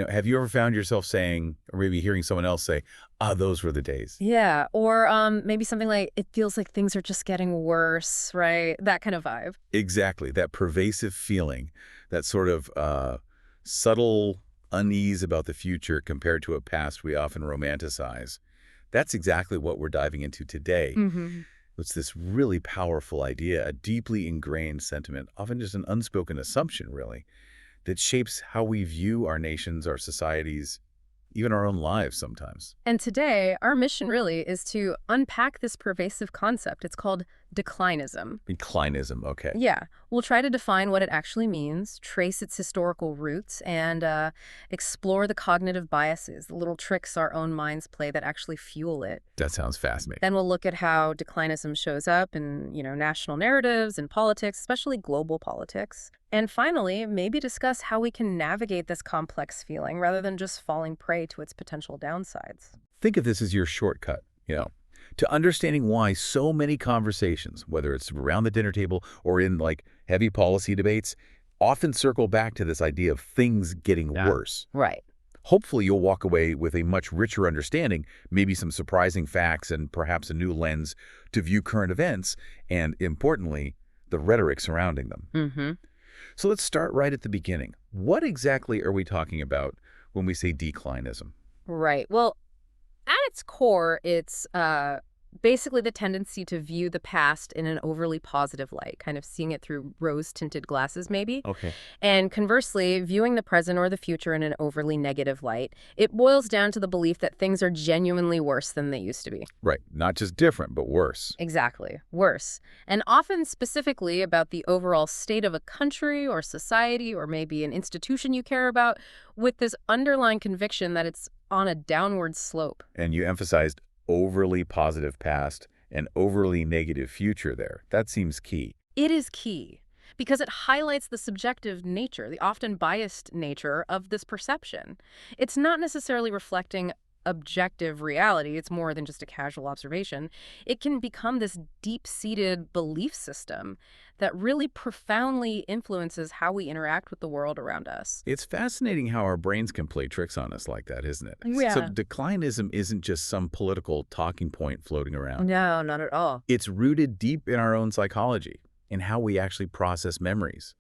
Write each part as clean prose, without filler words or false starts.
Have you ever found yourself saying, or maybe hearing someone else say, those were the days? Yeah, or maybe something like, it feels like things are just getting worse, right? That kind of vibe. Exactly. That pervasive feeling, that sort of subtle unease about the future compared to a past we often romanticize. That's exactly what we're diving into today. Mm-hmm. It's this really powerful idea, a deeply ingrained sentiment, often just an unspoken assumption, really, that shapes how we view our nations, our societies, even our own lives sometimes. And today, our mission really is to unpack this pervasive concept. It's called declinism. Declinism, okay. Yeah, we'll try to define what it actually means, trace its historical roots, and explore the cognitive biases, the little tricks our own minds play that actually fuel it. That sounds fascinating. Then we'll look at how declinism shows up in, national narratives and politics, especially global politics. And finally, maybe discuss how we can navigate this complex feeling rather than just falling prey to its potential downsides. Think of this as your shortcut, to understanding why so many conversations, whether it's around the dinner table or in heavy policy debates, often circle back to this idea of things getting worse. Right. Hopefully you'll walk away with a much richer understanding, maybe some surprising facts and perhaps a new lens to view current events and, importantly, the rhetoric surrounding them. Mm-hmm. So let's start right at the beginning. What exactly are we talking about when we say declinism? Right. Well, at its core, it's basically the tendency to view the past in an overly positive light, kind of seeing it through rose-tinted glasses, maybe. Okay. And conversely, viewing the present or the future in an overly negative light. It boils down to the belief that things are genuinely worse than they used to be. Right. Not just different, but worse. Exactly. Worse. And often specifically about the overall state of a country or society or maybe an institution you care about, with this underlying conviction that it's on a downward slope. And you emphasized overly positive past and overly negative future there. That seems key. It is key because it highlights the subjective nature, the often biased nature of this perception. It's not necessarily reflecting objective reality. It's more than just a casual observation. It can become this deep-seated belief system that really profoundly influences how we interact with the world around us. It's fascinating how our brains can play tricks on us like that, isn't it? Yeah. So declinism isn't just some political talking point floating around. No, not at all. It's rooted deep in our own psychology and how we actually process memories.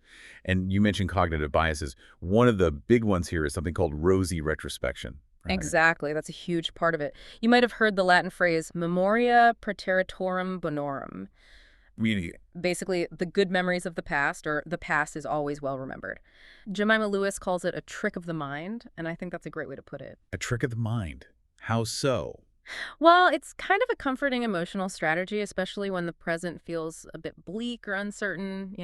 And you mentioned cognitive biases. One of the big ones here is something called rosy retrospection. Right? Exactly. That's a huge part of it. You might have heard the Latin phrase memoria praeteritorum bonorum. Really? Basically, the good memories of the past, or the past is always well remembered. Jemima Lewis calls it a trick of the mind, and I think that's a great way to put it. A trick of the mind. How so? Well, it's kind of a comforting emotional strategy, especially when the present feels a bit bleak or uncertain,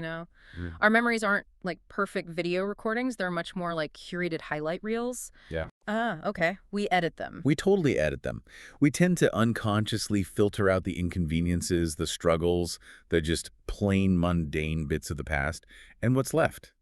Our memories aren't like perfect video recordings. They're much more like curated highlight reels. Yeah. Okay. We edit them. We totally edit them. We tend to unconsciously filter out the inconveniences, the struggles, the just plain mundane bits of the past. And what's left?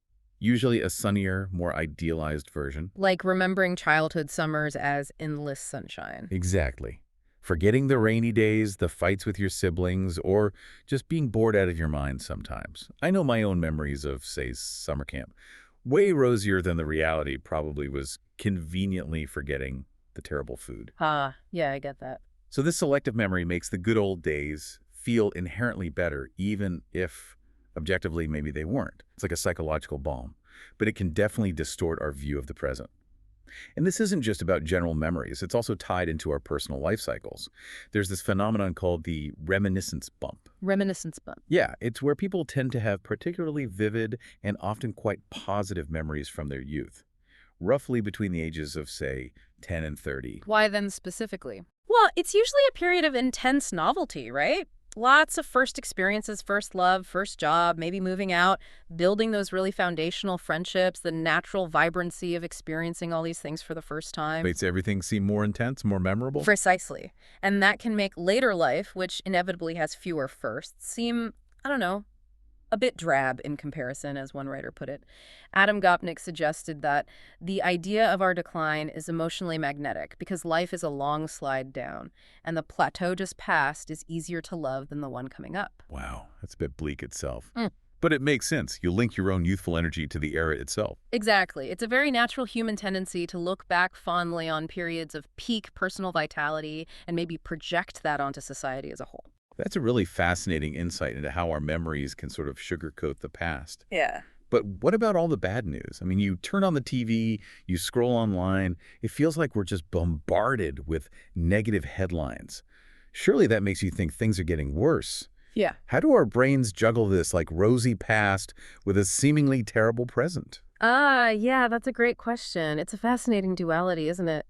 Usually a sunnier, more idealized version. Like remembering childhood summers as endless sunshine. Exactly. Forgetting the rainy days, the fights with your siblings, or just being bored out of your mind sometimes. I know my own memories of, say, summer camp. Way rosier than the reality probably was conveniently forgetting the terrible food. Yeah, I get that. So this selective memory makes the good old days feel inherently better, even if objectively maybe they weren't. It's like a psychological balm, but it can definitely distort our view of the present. And this isn't just about general memories. It's also tied into our personal life cycles. There's this phenomenon called the reminiscence bump. Reminiscence bump. Yeah, it's where people tend to have particularly vivid and often quite positive memories from their youth, roughly between the ages of, say, 10 and 30. Why then specifically? Well, it's usually a period of intense novelty, right? Lots of first experiences, first love, first job, maybe moving out, building those really foundational friendships, the natural vibrancy of experiencing all these things for the first time. Makes everything seem more intense, more memorable? Precisely. And that can make later life, which inevitably has fewer firsts, seem, I don't know, a bit drab in comparison, as one writer put it. Adam Gopnik suggested that the idea of our decline is emotionally magnetic because life is a long slide down, and the plateau just passed is easier to love than the one coming up. Wow, that's a bit bleak itself. But it makes sense. You link your own youthful energy to the era itself. Exactly. It's a very natural human tendency to look back fondly on periods of peak personal vitality and maybe project that onto society as a whole. That's a really fascinating insight into how our memories can sort of sugarcoat the past. Yeah. But what about all the bad news? I mean, you turn on the TV, you scroll online, it feels like we're just bombarded with negative headlines. Surely that makes you think things are getting worse. Yeah. How do our brains juggle this like rosy past with a seemingly terrible present? Yeah, that's a great question. It's a fascinating duality, isn't it?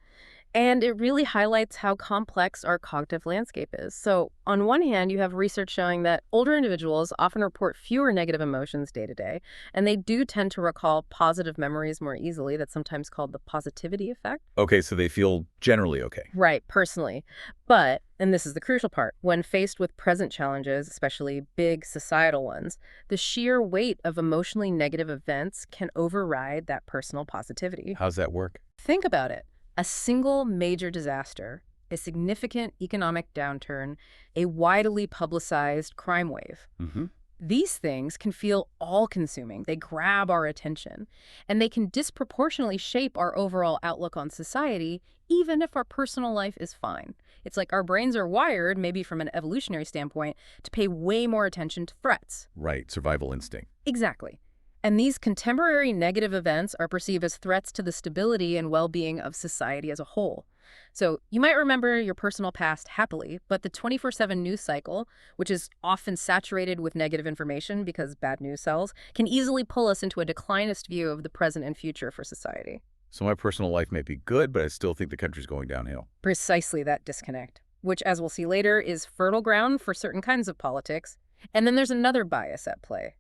And it really highlights how complex our cognitive landscape is. So, on one hand, you have research showing that older individuals often report fewer negative emotions day to day, and they do tend to recall positive memories more easily. That's sometimes called the positivity effect. Okay, so they feel generally okay. Right, personally. But, and this is the crucial part, when faced with present challenges, especially big societal ones, the sheer weight of emotionally negative events can override that personal positivity. How's that work? Think about it. A single major disaster, a significant economic downturn, a widely publicized crime wave. Mm-hmm. These things can feel all-consuming. They grab our attention, and they can disproportionately shape our overall outlook on society, even if our personal life is fine. It's like our brains are wired, maybe from an evolutionary standpoint, to pay way more attention to threats. Right, survival instinct. Exactly. And these contemporary negative events are perceived as threats to the stability and well-being of society as a whole. So you might remember your personal past happily, but the 24/7 news cycle, which is often saturated with negative information because bad news sells, can easily pull us into a declinist view of the present and future for society. So my personal life may be good, but I still think the country's going downhill. Precisely that disconnect, which, as we'll see later, is fertile ground for certain kinds of politics. And then there's another bias at play.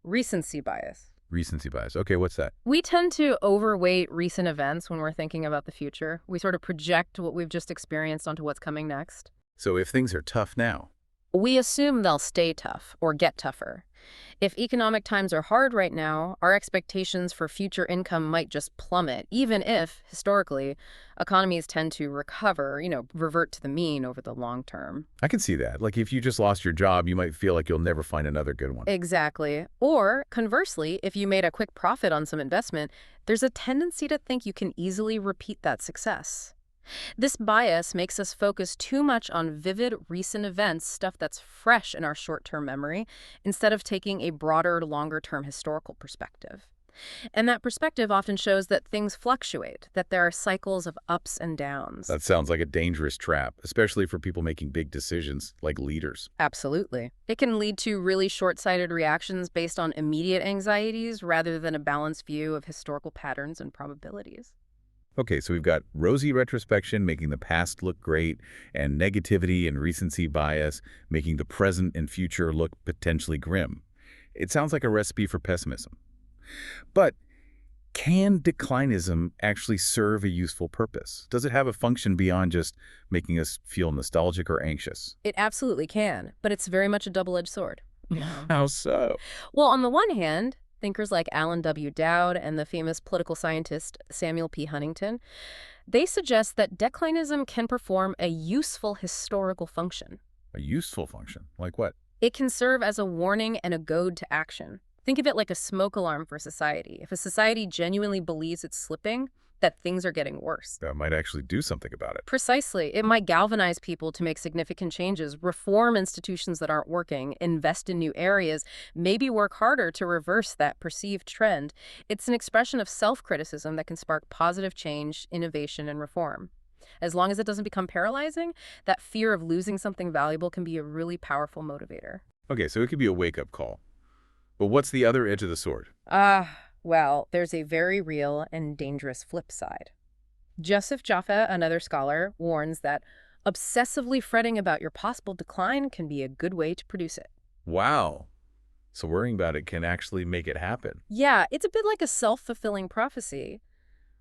Recency bias. Recency bias. Okay, what's that? We tend to overweight recent events when we're thinking about the future. We sort of project what we've just experienced onto what's coming next. So if things are tough now, We assume they'll stay tough or get tougher. If economic times are hard right now, our expectations for future income might just plummet, even if, historically, economies tend to recover, revert to the mean over the long term. I can see that. Like if you just lost your job, you might feel like you'll never find another good one. Exactly. Or, conversely, if you made a quick profit on some investment, there's a tendency to think you can easily repeat that success. This bias makes us focus too much on vivid, recent events, stuff that's fresh in our short-term memory, instead of taking a broader, longer-term historical perspective. And that perspective often shows that things fluctuate, that there are cycles of ups and downs. That sounds like a dangerous trap, especially for people making big decisions, like leaders. Absolutely. It can lead to really short-sighted reactions based on immediate anxieties rather than a balanced view of historical patterns and probabilities. Okay, so we've got rosy retrospection, making the past look great, and negativity and recency bias, making the present and future look potentially grim. It sounds like a recipe for pessimism. But can declinism actually serve a useful purpose? Does it have a function beyond just making us feel nostalgic or anxious? It absolutely can, but it's very much a double-edged sword. How so? Well, on the one hand, thinkers like Alan W. Dowd and the famous political scientist Samuel P. Huntington, they suggest that declinism can perform a useful historical function. A useful function? Like what? It can serve as a warning and a goad to action. Think of it like a smoke alarm for society. If a society genuinely believes it's slipping, that things are getting worse. That might actually do something about it. Precisely. It might galvanize people to make significant changes, reform institutions that aren't working, invest in new areas, maybe work harder to reverse that perceived trend. It's an expression of self-criticism that can spark positive change, innovation, and reform. As long as it doesn't become paralyzing, that fear of losing something valuable can be a really powerful motivator. Okay, so it could be a wake-up call. But what's the other edge of the sword? Well, there's a very real and dangerous flip side. Joseph Jaffe, another scholar, warns that obsessively fretting about your possible decline can be a good way to produce it. Wow. So worrying about it can actually make it happen. Yeah, it's a bit like a self-fulfilling prophecy.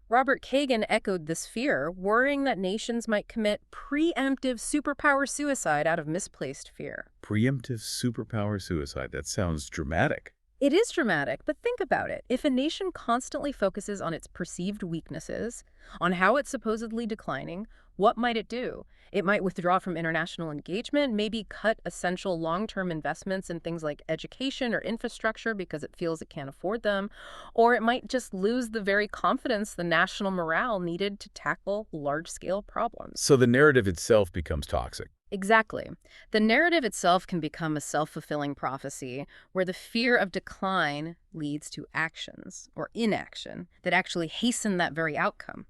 Robert Kagan echoed this fear, worrying that nations might commit preemptive superpower suicide out of misplaced fear. Preemptive superpower suicide. That sounds dramatic. It is dramatic, but think about it. If a nation constantly focuses on its perceived weaknesses, on how it's supposedly declining, what might it do? It might withdraw from international engagement, maybe cut essential long-term investments in things like education or infrastructure because it feels it can't afford them, or it might just lose the very confidence, the national morale needed to tackle large-scale problems. So the narrative itself becomes toxic. Exactly. The narrative itself can become a self-fulfilling prophecy where the fear of decline leads to actions or inaction that actually hasten that very outcome.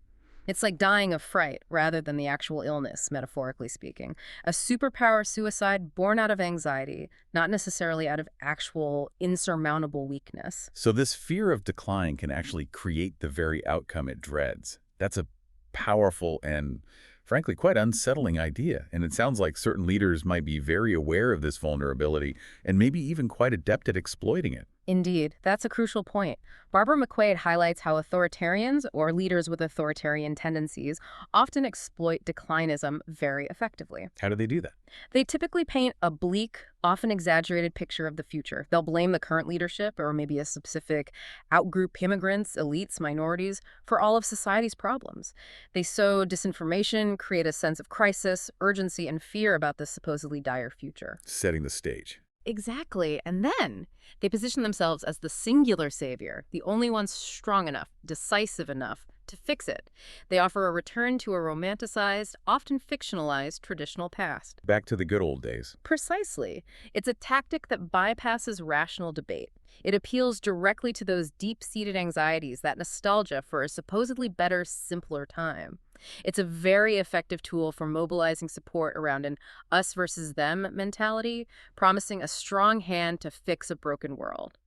It's like dying of fright rather than the actual illness, metaphorically speaking. A superpower suicide born out of anxiety, not necessarily out of actual insurmountable weakness. So this fear of decline can actually create the very outcome it dreads. That's a powerful and, frankly, quite unsettling idea. And it sounds like certain leaders might be very aware of this vulnerability and maybe even quite adept at exploiting it. Indeed, that's a crucial point. Barbara McQuaid highlights how authoritarians, or leaders with authoritarian tendencies, often exploit declinism very effectively. How do they do that? They typically paint a bleak, often exaggerated picture of the future. They'll blame the current leadership, or maybe a specific outgroup, immigrants, elites, minorities, for all of society's problems. They sow disinformation, create a sense of crisis, urgency, and fear about this supposedly dire future. Setting the stage. Exactly. And then they position themselves as the singular savior, the only ones strong enough, decisive enough to fix it. They offer a return to a romanticized, often fictionalized traditional past. Back to the good old days. Precisely. It's a tactic that bypasses rational debate. It appeals directly to those deep-seated anxieties, that nostalgia for a supposedly better, simpler time. It's a very effective tool for mobilizing support around an us versus them mentality, promising a strong hand to fix a broken world.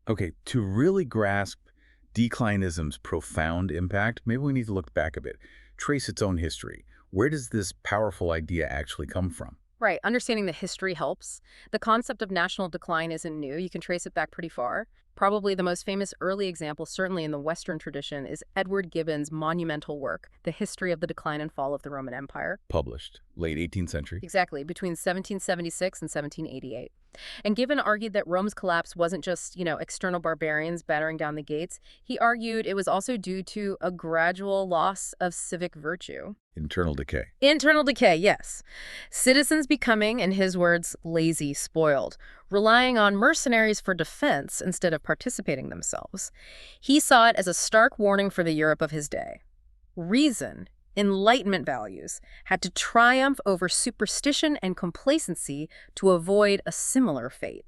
Okay, to really grasp declinism's profound impact, maybe we need to look back a bit, trace its own history. Where does this powerful idea actually come from? Right, understanding the history helps. The concept of national decline isn't new. You can trace it back pretty far. Probably the most famous early example, certainly in the Western tradition, is Edward Gibbon's monumental work, The History of the Decline and Fall of the Roman Empire. Published, late 18th century. Exactly, between 1776 and 1788. And Gibbon argued that Rome's collapse wasn't just, external barbarians battering down the gates. He argued it was also due to a gradual loss of civic virtue. Internal decay. Internal decay, yes. Citizens becoming, in his words, lazy, spoiled, relying on mercenaries for defense instead of participating themselves. He saw it as a stark warning for the Europe of his day. Reason, Enlightenment values, had to triumph over superstition and complacency to avoid a similar fate.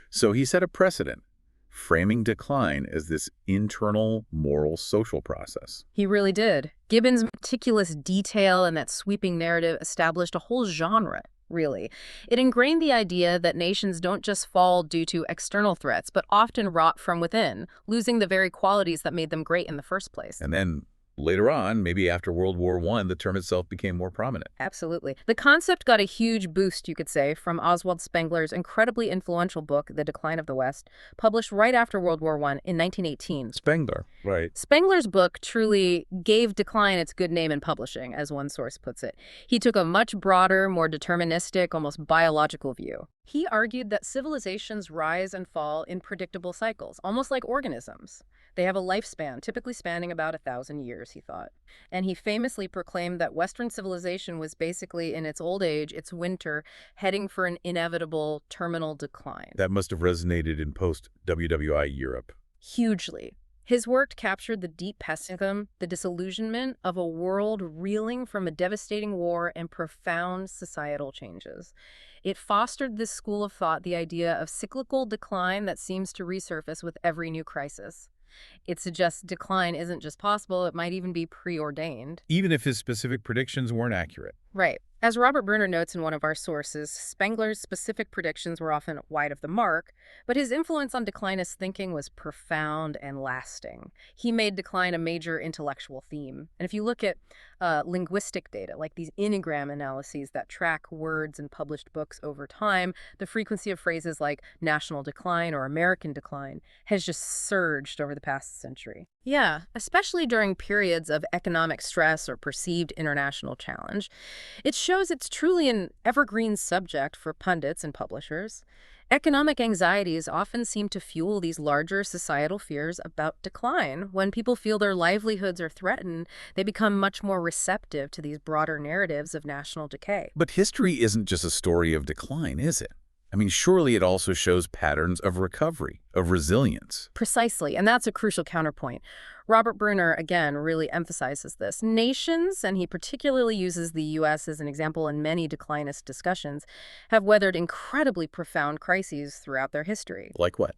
So he set a precedent, framing decline as this internal, moral, social process. He really did. Gibbon's meticulous detail and that sweeping narrative established a whole genre, really. It ingrained the idea that nations don't just fall due to external threats, but often rot from within, losing the very qualities that made them great in the first place. And then later on, maybe after World War I, the term itself became more prominent. Absolutely. The concept got a huge boost, you could say, from Oswald Spengler's incredibly influential book, The Decline of the West, published right after World War I in 1918. Spengler, right. Spengler's book truly gave decline its good name in publishing, as one source puts it. He took a much broader, more deterministic, almost biological view. He argued that civilizations rise and fall in predictable cycles, almost like organisms. They have a lifespan, typically spanning about 1,000 years, he thought. And he famously proclaimed that Western civilization was basically in its old age, its winter, heading for an inevitable terminal decline. That must have resonated in post-WWI Europe. Hugely. His work captured the deep pessimism, the disillusionment of a world reeling from a devastating war and profound societal changes. It fostered this school of thought, the idea of cyclical decline that seems to resurface with every new crisis. It suggests decline isn't just possible, it might even be preordained. Even if his specific predictions weren't accurate. Right. As Robert Bruner notes in one of our sources, Spengler's specific predictions were often wide of the mark, but his influence on declinist thinking was profound and lasting. He made decline a major intellectual theme. And if you look at linguistic data, like these enneagram analyses that track words in published books over time, the frequency of phrases like national decline or American decline has just surged over the past century. Yeah, especially during periods of economic stress or perceived international challenge. It shows it's truly an evergreen subject for pundits and publishers. Economic anxieties often seem to fuel these larger societal fears about decline. When people feel their livelihoods are threatened, they become much more receptive to these broader narratives of national decay. But history isn't just a story of decline, is it? I mean, surely it also shows patterns of recovery, of resilience. Precisely, and that's a crucial counterpoint. Robert Bruner, again, really emphasizes this. Nations, and he particularly uses the U.S. as an example in many declinist discussions, have weathered incredibly profound crises throughout their history. Like what?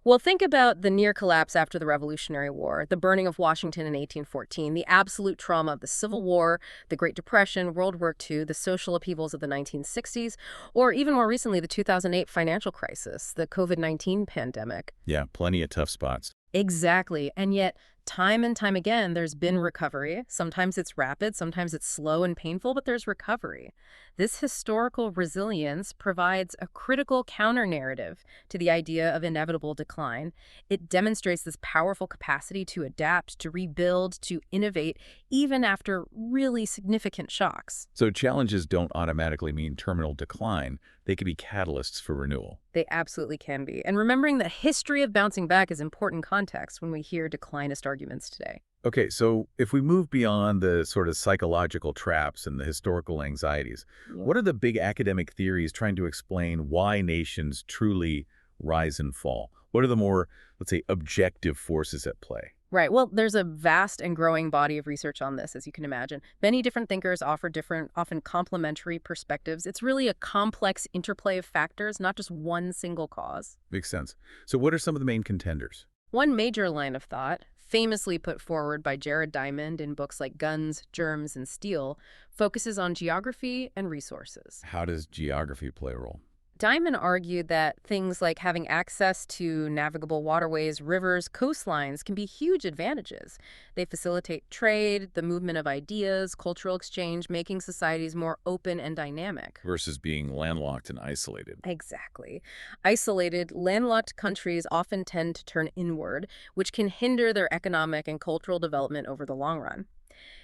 Well, think about the near collapse after the Revolutionary War, the burning of Washington in 1814, the absolute trauma of the Civil War, the Great Depression, World War II, the social upheavals of the 1960s, or even more recently, the 2008 financial crisis, the COVID-19 pandemic. Yeah, plenty of tough spots. Exactly. And yet, time and time again, there's been recovery. Sometimes it's rapid, sometimes it's slow and painful, but there's recovery. This historical resilience provides a critical counter-narrative to the idea of inevitable decline. It demonstrates this powerful capacity to adapt, to rebuild, to innovate, even after really significant shocks. So challenges don't automatically mean terminal decline. They can be catalysts for renewal. They absolutely can be. And remembering the history of bouncing back is important context when we hear declinist arguments today. Okay, so if we move beyond the sort of psychological traps and the historical anxieties, what are the big academic theories trying to explain why nations truly rise and fall? What are the more, let's say, objective forces at play? Right. Well, there's a vast and growing body of research on this, as you can imagine. Many different thinkers offer different, often complementary perspectives. It's really a complex interplay of factors, not just one single cause. Makes sense. So what are some of the main contenders? One major line of thought, famously put forward by Jared Diamond in books like Guns, Germs, and Steel, focuses on geography and resources. How does geography play a role? Diamond argued that things like having access to navigable waterways, rivers, coastlines can be huge advantages. They facilitate trade, the movement of ideas, cultural exchange, making societies more open and dynamic. Versus being landlocked and isolated. Exactly. Isolated, landlocked countries often tend to turn inward, which can hinder their economic and cultural development over the long run.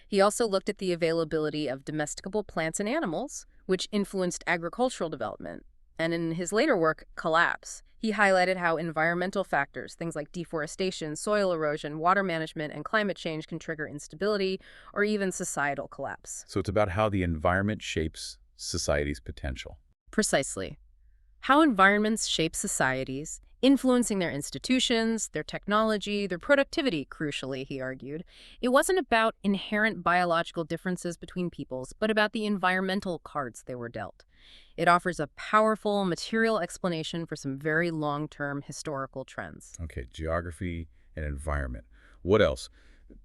He also looked at the availability of domesticable plants and animals, which influenced agricultural development. And in his later work, Collapse, he highlighted how environmental factors, things like deforestation, soil erosion, water management, and climate change can trigger instability or even societal collapse. So it's about how the environment shapes society's potential. Precisely. How environments shape societies, influencing their institutions, their technology, their productivity, crucially, he argued. It wasn't about inherent biological differences between peoples, but about the environmental cards they were dealt. It offers a powerful material explanation for some very long-term historical trends. Okay, geography and environment. What else?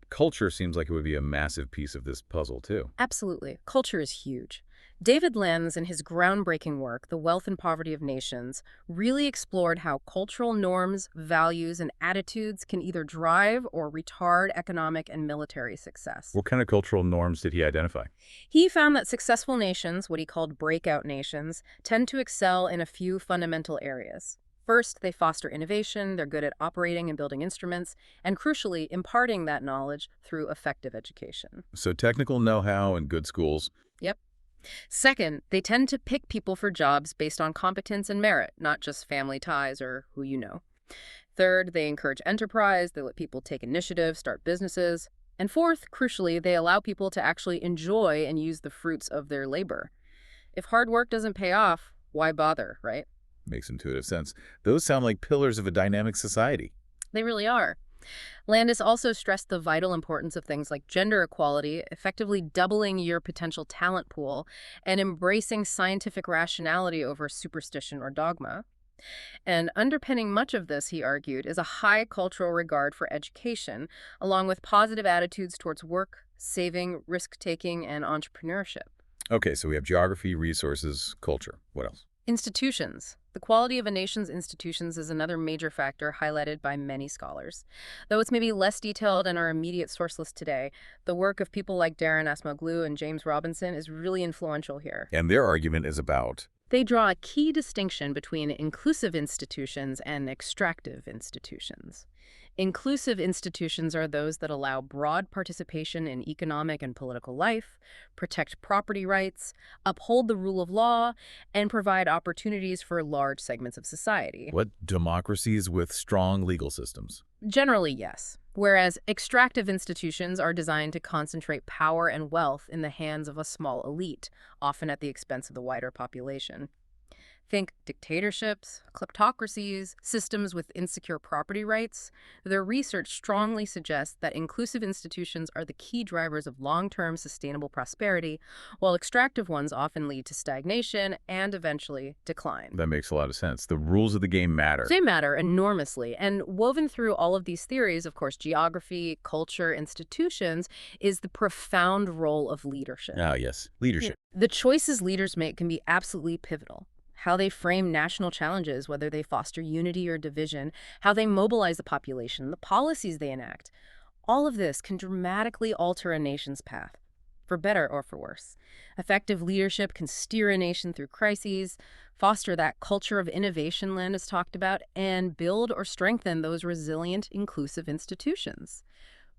Culture seems like it would be a massive piece of this puzzle, too. Absolutely. Culture is huge. David Lenz, in his groundbreaking work, The Wealth and Poverty of Nations, really explored how cultural norms, values, and attitudes can either drive or retard economic and military success. What kind of cultural norms did he identify? He found that successful nations, what he called breakout nations, tend to excel in a few fundamental areas. First, they foster innovation, they're good at operating and building instruments, and crucially, imparting that knowledge through effective education. So technical know-how and good schools. Yep. Second, they tend to pick people for jobs based on competence and merit, not just family ties or who you know. Third, they encourage enterprise, they let people take initiative, start businesses. And fourth, crucially, they allow people to actually enjoy and use the fruits of their labor. If hard work doesn't pay off, why bother, right? Makes intuitive sense. Those sound like pillars of a dynamic society. They really are. Landis also stressed the vital importance of things like gender equality, effectively doubling your potential talent pool, and embracing scientific rationality over superstition or dogma. And underpinning much of this, he argued, is a high cultural regard for education, along with positive attitudes towards work, saving, risk-taking, and entrepreneurship. Okay, so we have geography, resources, culture. What else? Institutions. The quality of a nation's institutions is another major factor highlighted by many scholars. Though it's maybe less detailed in our immediate source list today, the work of people like Darren Asmoglu and James Robinson is really influential here. And their argument is about? They draw a key distinction between inclusive institutions and extractive institutions. Inclusive institutions are those that allow broad participation in economic and political life, protect property rights, uphold the rule of law, and provide opportunities for large segments of society. What democracies with strong legal systems? Generally, yes. Whereas extractive institutions are designed to concentrate power and wealth in the hands of a small elite, often at the expense of the wider population. Think dictatorships, kleptocracies, systems with insecure property rights. Their research strongly suggests that inclusive institutions are the key drivers of long-term sustainable prosperity, while extractive ones often lead to stagnation and eventually decline. That makes a lot of sense. The rules of the game matter. They matter enormously, and woven through all of these theories, of course, geography, culture, institutions, is the profound role of leadership. Ah, yes. Leadership. The choices leaders make can be absolutely pivotal. How they frame national challenges, whether they foster unity or division, how they mobilize the population, the policies they enact. All of this can dramatically alter a nation's path, for better or for worse. Effective leadership can steer a nation through crises, foster that culture of innovation Len has talked about, and build or strengthen those resilient, inclusive institutions.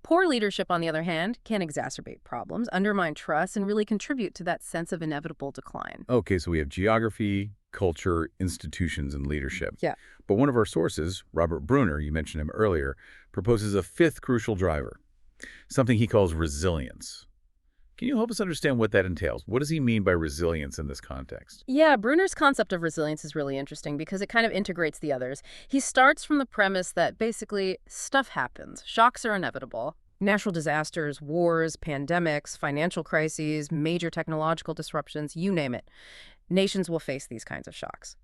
Poor leadership, on the other hand, can exacerbate problems, undermine trust, and really contribute to that sense of inevitable decline. Okay, so we have geography, culture, institutions, and leadership. Yeah. But one of our sources, Robert Bruner, you mentioned him earlier, proposes a fifth crucial driver, something he calls resilience. Can you help us understand what that entails? What does he mean by resilience in this context? Yeah, Bruner's concept of resilience is really interesting because it kind of integrates the others. He starts from the premise that basically stuff happens. Shocks are inevitable. Natural disasters, wars, pandemics, financial crises, major technological disruptions, you name it. Nations will face these kinds of shocks.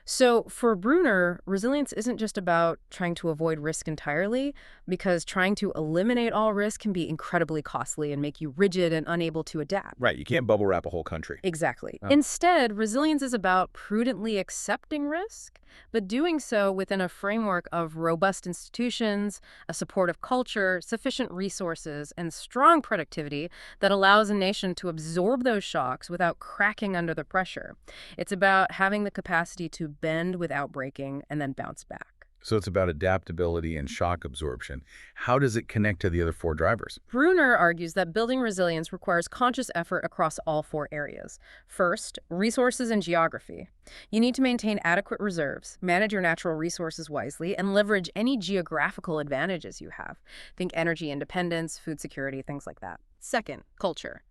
So for Bruner, resilience isn't just about trying to avoid risk entirely, because trying to eliminate all risk can be incredibly costly and make you rigid and unable to adapt. Right, you can't bubble wrap a whole country. Exactly. Oh. Instead, resilience is about prudently accepting risk, but doing so within a framework of robust institutions, a supportive culture, sufficient resources, and strong productivity that allows a nation to absorb those shocks without cracking under the pressure. It's about having the capacity to bend without breaking and then bounce back. So it's about adaptability and shock absorption. How does it connect to the other four drivers? Bruner argues that building resilience requires conscious effort across all four areas. First, resources and geography. You need to maintain adequate reserves, manage your natural resources wisely, and leverage any geographical advantages you have. Think energy independence, food security, things like that. Second, culture.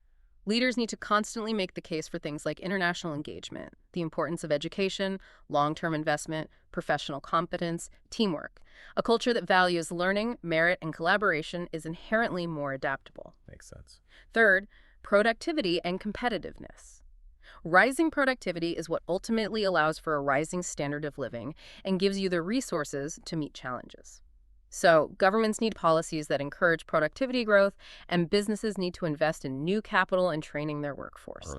Leaders need to constantly make the case for things like international engagement, the importance of education, long-term investment, professional competence, teamwork. A culture that values learning, merit, and collaboration is inherently more adaptable. Makes sense. Third, productivity and competitiveness. Rising productivity is what ultimately allows for a rising standard of living and gives you the resources to meet challenges. So governments need policies that encourage productivity growth, and businesses need to invest in new capital and training their workforce.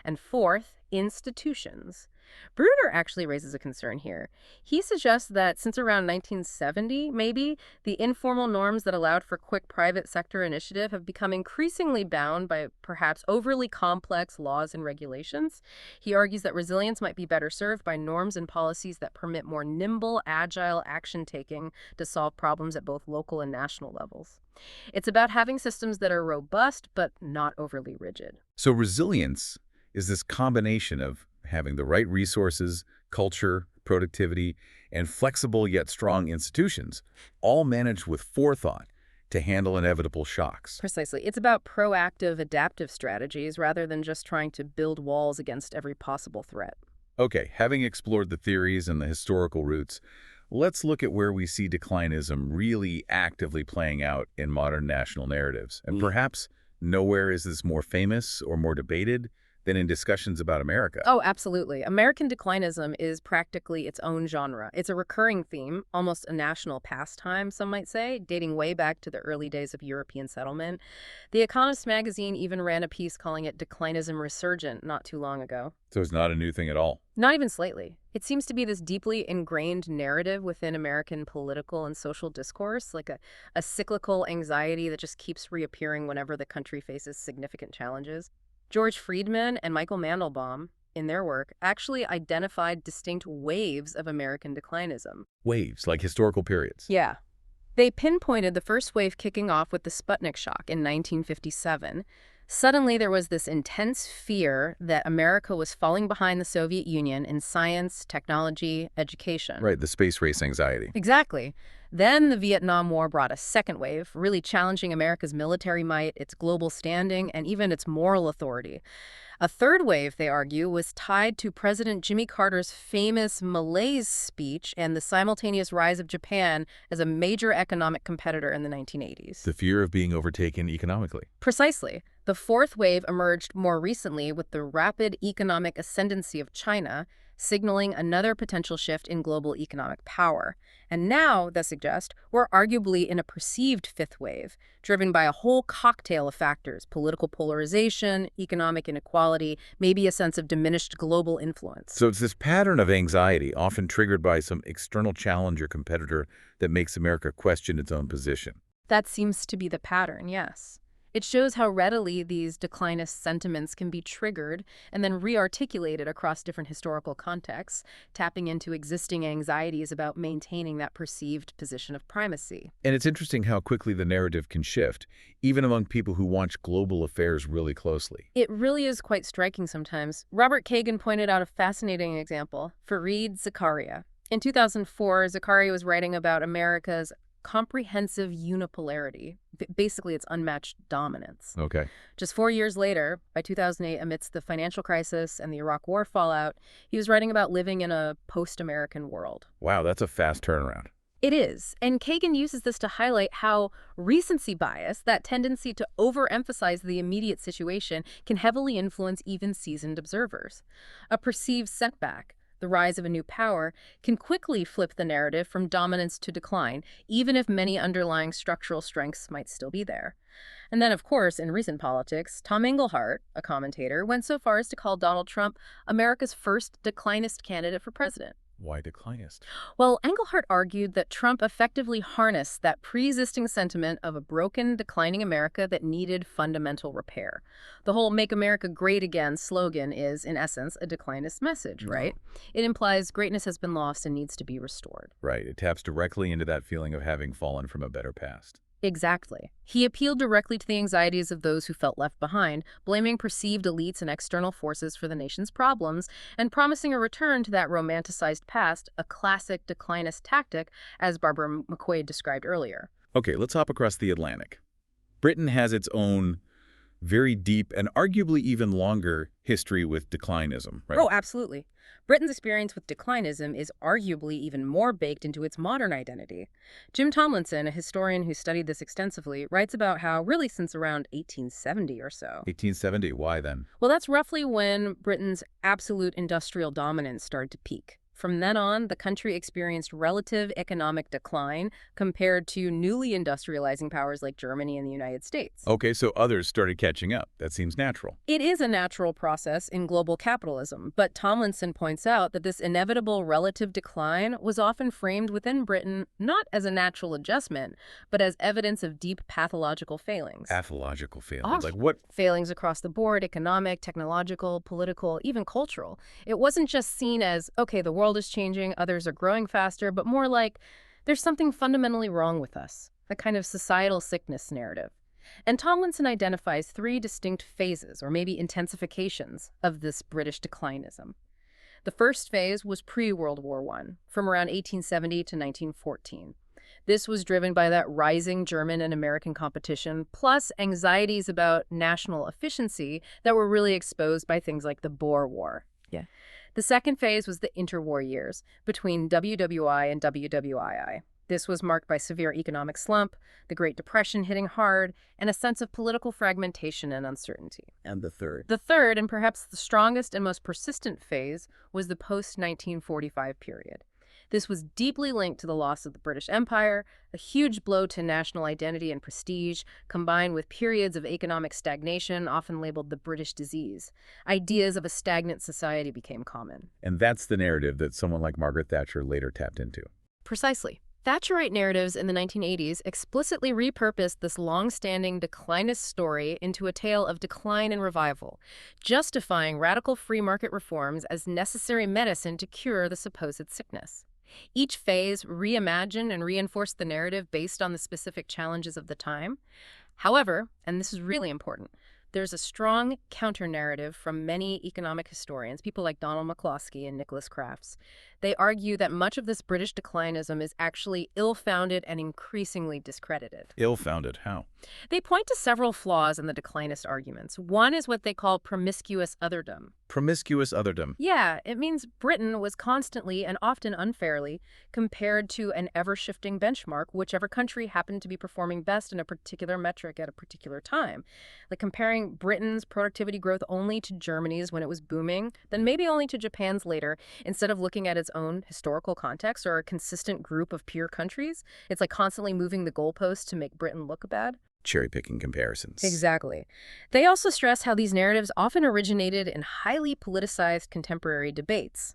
And fourth, institutions. Bruner actually raises a concern here. He suggests that since around 1970, maybe, the informal norms that allowed for quick private sector initiative have become increasingly bound by perhaps overly complex laws and regulations. He argues that resilience might be better served by norms and policies that permit more nimble, agile action-taking to solve problems at both local and national levels. It's about having systems that are robust but not overly rigid. So resilience is this combination of having the right resources, culture, productivity, and flexible yet strong institutions, all managed with forethought to handle inevitable shocks. Precisely. It's about proactive, adaptive strategies rather than just trying to build walls against every possible threat. Okay, having explored the theories and the historical roots, let's look at where we see declinism really actively playing out in modern national narratives. And perhaps nowhere is this more famous or more debated than in discussions about America. Oh, absolutely. American declinism is practically its own genre. It's a recurring theme, almost a national pastime, some might say, dating way back to the early days of European settlement. The Economist magazine even ran a piece calling it Declinism Resurgent not too long ago. So it's not a new thing at all. Not even slightly. It seems to be this deeply ingrained narrative within American political and social discourse, like a cyclical anxiety that just keeps reappearing whenever the country faces significant challenges. George Friedman and Michael Mandelbaum, in their work, actually identified distinct waves of American declinism. Waves, like historical periods. Yeah. They pinpointed the first wave kicking off with the Sputnik shock in 1957. Suddenly, there was this intense fear that America was falling behind the Soviet Union in science, technology, education. Right, the space race anxiety. Exactly. Then the Vietnam War brought a second wave, really challenging America's military might, its global standing, and even its moral authority. A third wave, they argue, was tied to President Jimmy Carter's famous Malaise speech and the simultaneous rise of Japan as a major economic competitor in the 1980s. The fear of being overtaken economically. Precisely. The fourth wave emerged more recently with the rapid economic ascendancy of China, signaling another potential shift in global economic power. And now, they suggest, we're arguably in a perceived fifth wave, driven by a whole cocktail of factors: political polarization, economic inequality, maybe a sense of diminished global influence. So it's this pattern of anxiety, often triggered by some external challenge or competitor, that makes America question its own position. That seems to be the pattern, yes. It shows how readily these declinist sentiments can be triggered and then re-articulated across different historical contexts, tapping into existing anxieties about maintaining that perceived position of primacy. And it's interesting how quickly the narrative can shift, even among people who watch global affairs really closely. It really is quite striking sometimes. Robert Kagan pointed out a fascinating example. Fareed Zakaria. In 2004, Zakaria was writing about America's comprehensive unipolarity, basically its unmatched dominance. Okay. Just 4 years later, by 2008, amidst the financial crisis and the Iraq War fallout, he was writing about living in a post-American world. Wow, that's a fast turnaround. It is, and Kagan uses this to highlight how recency bias, that tendency to overemphasize the immediate situation, can heavily influence even seasoned observers. A perceived setback, the rise of a new power, can quickly flip the narrative from dominance to decline, even if many underlying structural strengths might still be there. And then, of course, in recent politics, Tom Engelhardt, a commentator, went so far as to call Donald Trump America's first declinist candidate for president. Why declinist? Well, Engelhardt argued that Trump effectively harnessed that pre-existing sentiment of a broken, declining America that needed fundamental repair. The whole "Make America Great Again" slogan is, in essence, a declinist message, right? It implies greatness has been lost and needs to be restored. Right. It taps directly into that feeling of having fallen from a better past. Exactly. He appealed directly to the anxieties of those who felt left behind, blaming perceived elites and external forces for the nation's problems, and promising a return to that romanticized past, a classic declinist tactic, as Barbara McQuaid described earlier. Okay, let's hop across the Atlantic. Britain has its own very deep and arguably even longer history with declinism, right? Oh, absolutely. Britain's experience with declinism is arguably even more baked into its modern identity. Jim Tomlinson, a historian who studied this extensively, writes about how, really since around 1870 or so. 1870, why then? Well, that's roughly when Britain's absolute industrial dominance started to peak. From then on, the country experienced relative economic decline compared to newly industrializing powers like Germany and the United States. Okay, so others started catching up. That seems natural. It is a natural process in global capitalism, but Tomlinson points out that this inevitable relative decline was often framed within Britain not as a natural adjustment, but as evidence of deep pathological failings. Pathological failings. Like what? Failings across the board: economic, technological, political, even cultural. It wasn't just seen as, okay, the world is changing, others are growing faster, but more like there's something fundamentally wrong with us, a kind of societal sickness narrative. And Tomlinson identifies three distinct phases, or maybe intensifications, of this British declinism. The first phase was pre-World War I, from around 1870 to 1914. This was driven by that rising German and American competition, plus anxieties about national efficiency that were really exposed by things like the Boer War. Yeah. The second phase was the interwar years, between WWI and WWII. This was marked by severe economic slump, the Great Depression hitting hard, and a sense of political fragmentation and uncertainty. And the third? The third, and perhaps the strongest and most persistent phase, was the post-1945 period. This was deeply linked to the loss of the British Empire, a huge blow to national identity and prestige, combined with periods of economic stagnation, often labeled the British disease. Ideas of a stagnant society became common. And that's the narrative that someone like Margaret Thatcher later tapped into. Precisely. Thatcherite narratives in the 1980s explicitly repurposed this long-standing declinist story into a tale of decline and revival, justifying radical free market reforms as necessary medicine to cure the supposed sickness. Each phase reimagined and reinforced the narrative based on the specific challenges of the time. However, and this is really important, there's a strong counter-narrative from many economic historians, people like Donald McCloskey and Nicholas Crafts. They argue that much of this British declinism is actually ill-founded and increasingly discredited. Ill-founded, how? They point to several flaws in the declinist arguments. One is what they call promiscuous otherdom. Promiscuous otherdom. Yeah, it means Britain was constantly and often unfairly compared to an ever-shifting benchmark, whichever country happened to be performing best in a particular metric at a particular time. Like comparing Britain's productivity growth only to Germany's when it was booming, then maybe only to Japan's later, instead of looking at its own historical context or a consistent group of peer countries. It's like constantly moving the goalposts to make Britain look bad. Cherry-picking comparisons. Exactly. They also stress how these narratives often originated in highly politicized contemporary debates.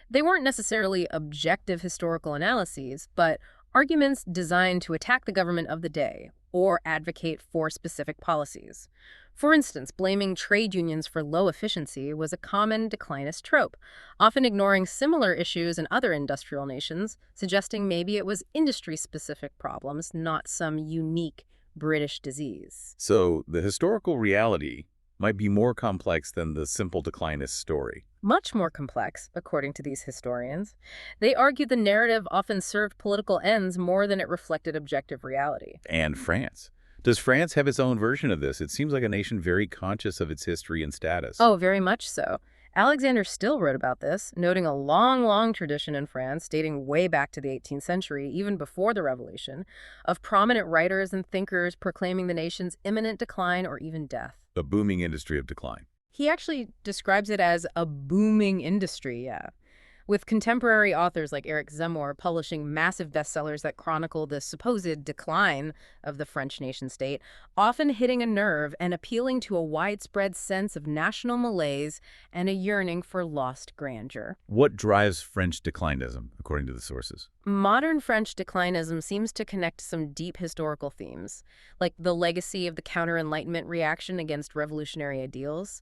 They weren't necessarily objective historical analyses, but arguments designed to attack the government of the day or advocate for specific policies. For instance, blaming trade unions for low efficiency was a common declinist trope, often ignoring similar issues in other industrial nations, suggesting maybe it was industry-specific problems, not some unique British disease. So the historical reality might be more complex than the simple declinist story. Much more complex, according to these historians. They argue the narrative often served political ends more than it reflected objective reality. And France. Does France have its own version of this? It seems like a nation very conscious of its history and status. Oh, very much so. Alexander Still wrote about this, noting a long tradition in France, dating way back to the 18th century, even before the Revolution, of prominent writers and thinkers proclaiming the nation's imminent decline or even death. A booming industry of decline. He actually describes it as a booming industry, yeah. With contemporary authors like Eric Zemmour publishing massive bestsellers that chronicle the supposed decline of the French nation-state, often hitting a nerve and appealing to a widespread sense of national malaise and a yearning for lost grandeur. What drives French declinism, according to the sources? Modern French declinism seems to connect some deep historical themes, like the legacy of the counter-Enlightenment reaction against revolutionary ideals.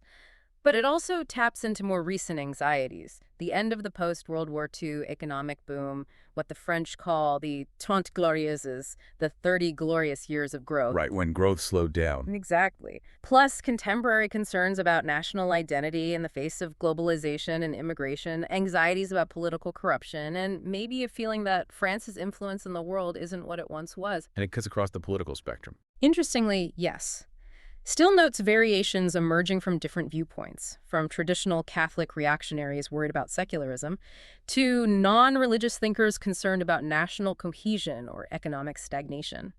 But it also taps into more recent anxieties, the end of the post-World War II economic boom, what the French call the Trente Glorieuses, the 30 glorious years of growth. Right, when growth slowed down. Exactly. Plus contemporary concerns about national identity in the face of globalization and immigration, anxieties about political corruption, and maybe a feeling that France's influence in the world isn't what it once was. And it cuts across the political spectrum. Interestingly, yes. Still notes variations emerging from different viewpoints, from traditional Catholic reactionaries worried about secularism to non-religious thinkers concerned about national cohesion or economic stagnation.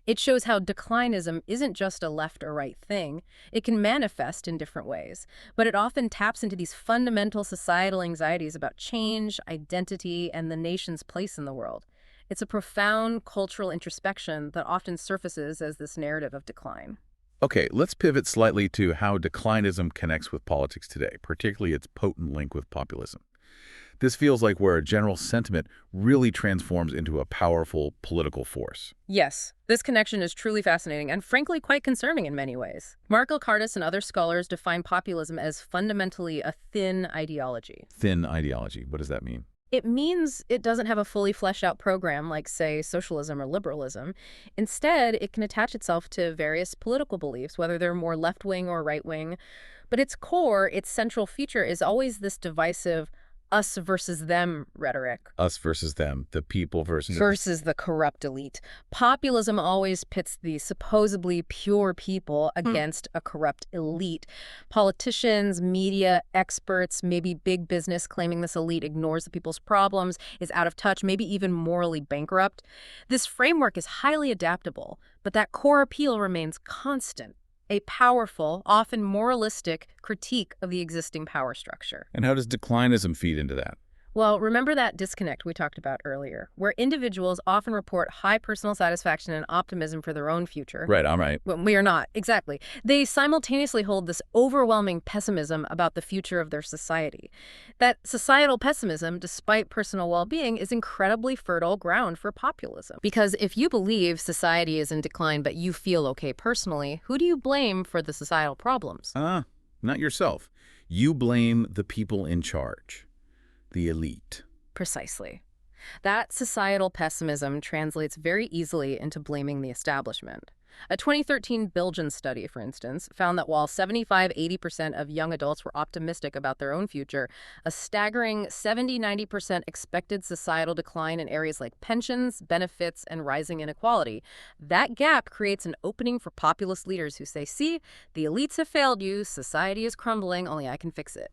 It shows how declinism isn't just a left or right thing. It can manifest in different ways, but it often taps into these fundamental societal anxieties about change, identity, and the nation's place in the world. It's a profound cultural introspection that often surfaces as this narrative of decline. Okay, let's pivot slightly to how declinism connects with politics today, particularly its potent link with populism. This feels like where a general sentiment really transforms into a powerful political force. Yes, this connection is truly fascinating and frankly quite concerning in many ways. Mark Elkardis and other scholars define populism as fundamentally a thin ideology. Thin ideology, what does that mean? It means it doesn't have a fully fleshed out program like, say, socialism or liberalism. Instead, it can attach itself to various political beliefs, whether they're more left-wing or right-wing. But its core, its central feature, is always this divisive us versus them rhetoric. Us versus them, the people versus... Versus the corrupt elite. Populism always pits the supposedly pure people against a corrupt elite. Politicians, media, experts, maybe big business claiming this elite ignores the people's problems, is out of touch, maybe even morally bankrupt. This framework is highly adaptable, but that core appeal remains constant. A powerful, often moralistic critique of the existing power structure. And how does declinism feed into that? Well, remember that disconnect we talked about earlier, where individuals often report high personal satisfaction and optimism for their own future. Right, I'm right. When we are not, exactly. They simultaneously hold this overwhelming pessimism about the future of their society. That societal pessimism, despite personal well-being, is incredibly fertile ground for populism. Because if you believe society is in decline but you feel okay personally, who do you blame for the societal problems? Not yourself. You blame the people in charge. The elite. Precisely. That societal pessimism translates very easily into blaming the establishment. A 2013 Belgian study, for instance, found that while 75–80% of young adults were optimistic about their own future, a staggering 70–90% expected societal decline in areas like pensions, benefits, and rising inequality. That gap creates an opening for populist leaders who say, see, the elites have failed you, society is crumbling, only I can fix it.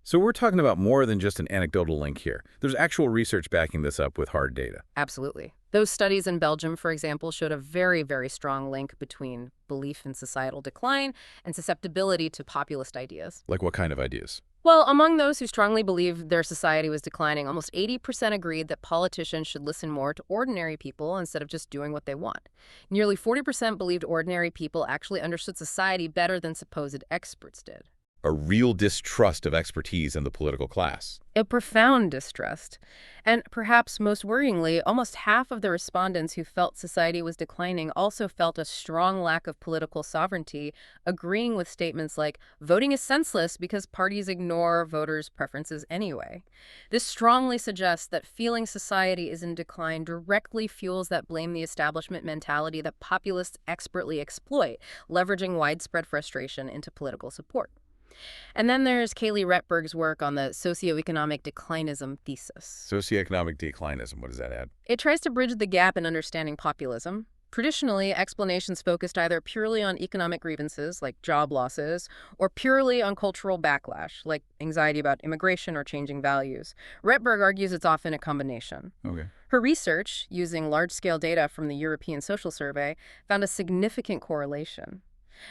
So we're talking about more than just an anecdotal link here. There's actual research backing this up with hard data. Absolutely. Those studies in Belgium, for example, showed a very, very strong link between belief in societal decline and susceptibility to populist ideas. Like what kind of ideas? Well, among those who strongly believed their society was declining, almost 80% agreed that politicians should listen more to ordinary people instead of just doing what they want. Nearly 40% believed ordinary people actually understood society better than supposed experts did. A real distrust of expertise in the political class. A profound distrust. And perhaps most worryingly, almost half of the respondents who felt society was declining also felt a strong lack of political sovereignty, agreeing with statements like, voting is senseless because parties ignore voters' preferences anyway. This strongly suggests that feeling society is in decline directly fuels that blame the establishment mentality that populists expertly exploit, leveraging widespread frustration into political support. And then there's Kaylee Retberg's work on the socioeconomic declinism thesis. Socioeconomic declinism, what does that add? It tries to bridge the gap in understanding populism. Traditionally, explanations focused either purely on economic grievances, like job losses, or purely on cultural backlash, like anxiety about immigration or changing values. Retberg argues it's often a combination. Okay. Her research, using large-scale data from the European Social Survey, found a significant correlation.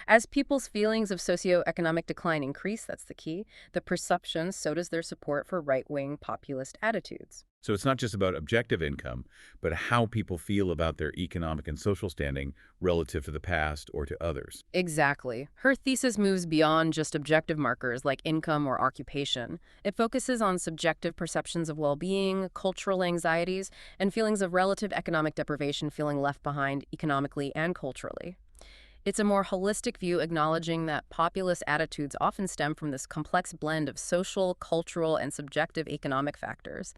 As people's feelings of socioeconomic decline increase, that's the key, the perception, so does their support for right-wing populist attitudes. So it's not just about objective income, but how people feel about their economic and social standing relative to the past or to others. Exactly. Her thesis moves beyond just objective markers like income or occupation. It focuses on subjective perceptions of well-being, cultural anxieties, and feelings of relative economic deprivation, feeling left behind economically and culturally. It's a more holistic view, acknowledging that populist attitudes often stem from this complex blend of social, cultural, and subjective economic factors.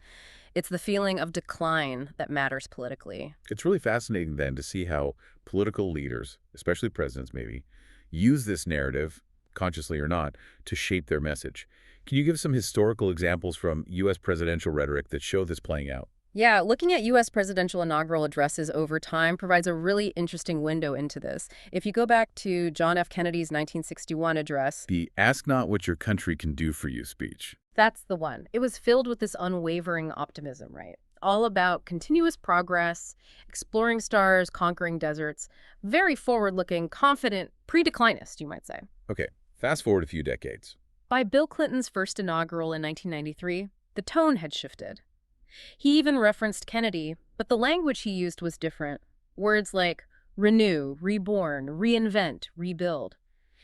It's the feeling of decline that matters politically. It's really fascinating then to see how political leaders, especially presidents maybe, use this narrative, consciously or not, to shape their message. Can you give some historical examples from U.S. presidential rhetoric that show this playing out? Yeah, looking at U.S. presidential inaugural addresses over time provides a really interesting window into this. If you go back to John F. Kennedy's 1961 address, The "Ask not what your country can do for you" speech. that's the one. It was filled with this unwavering optimism, right? All about continuous progress, exploring stars, conquering deserts. Very forward-looking, confident, pre-declinist, you might say. Okay, fast forward a few decades. By Bill Clinton's first inaugural in 1993, the tone had shifted. He even referenced Kennedy, but the language he used was different. Words like renew, reborn, reinvent, rebuild.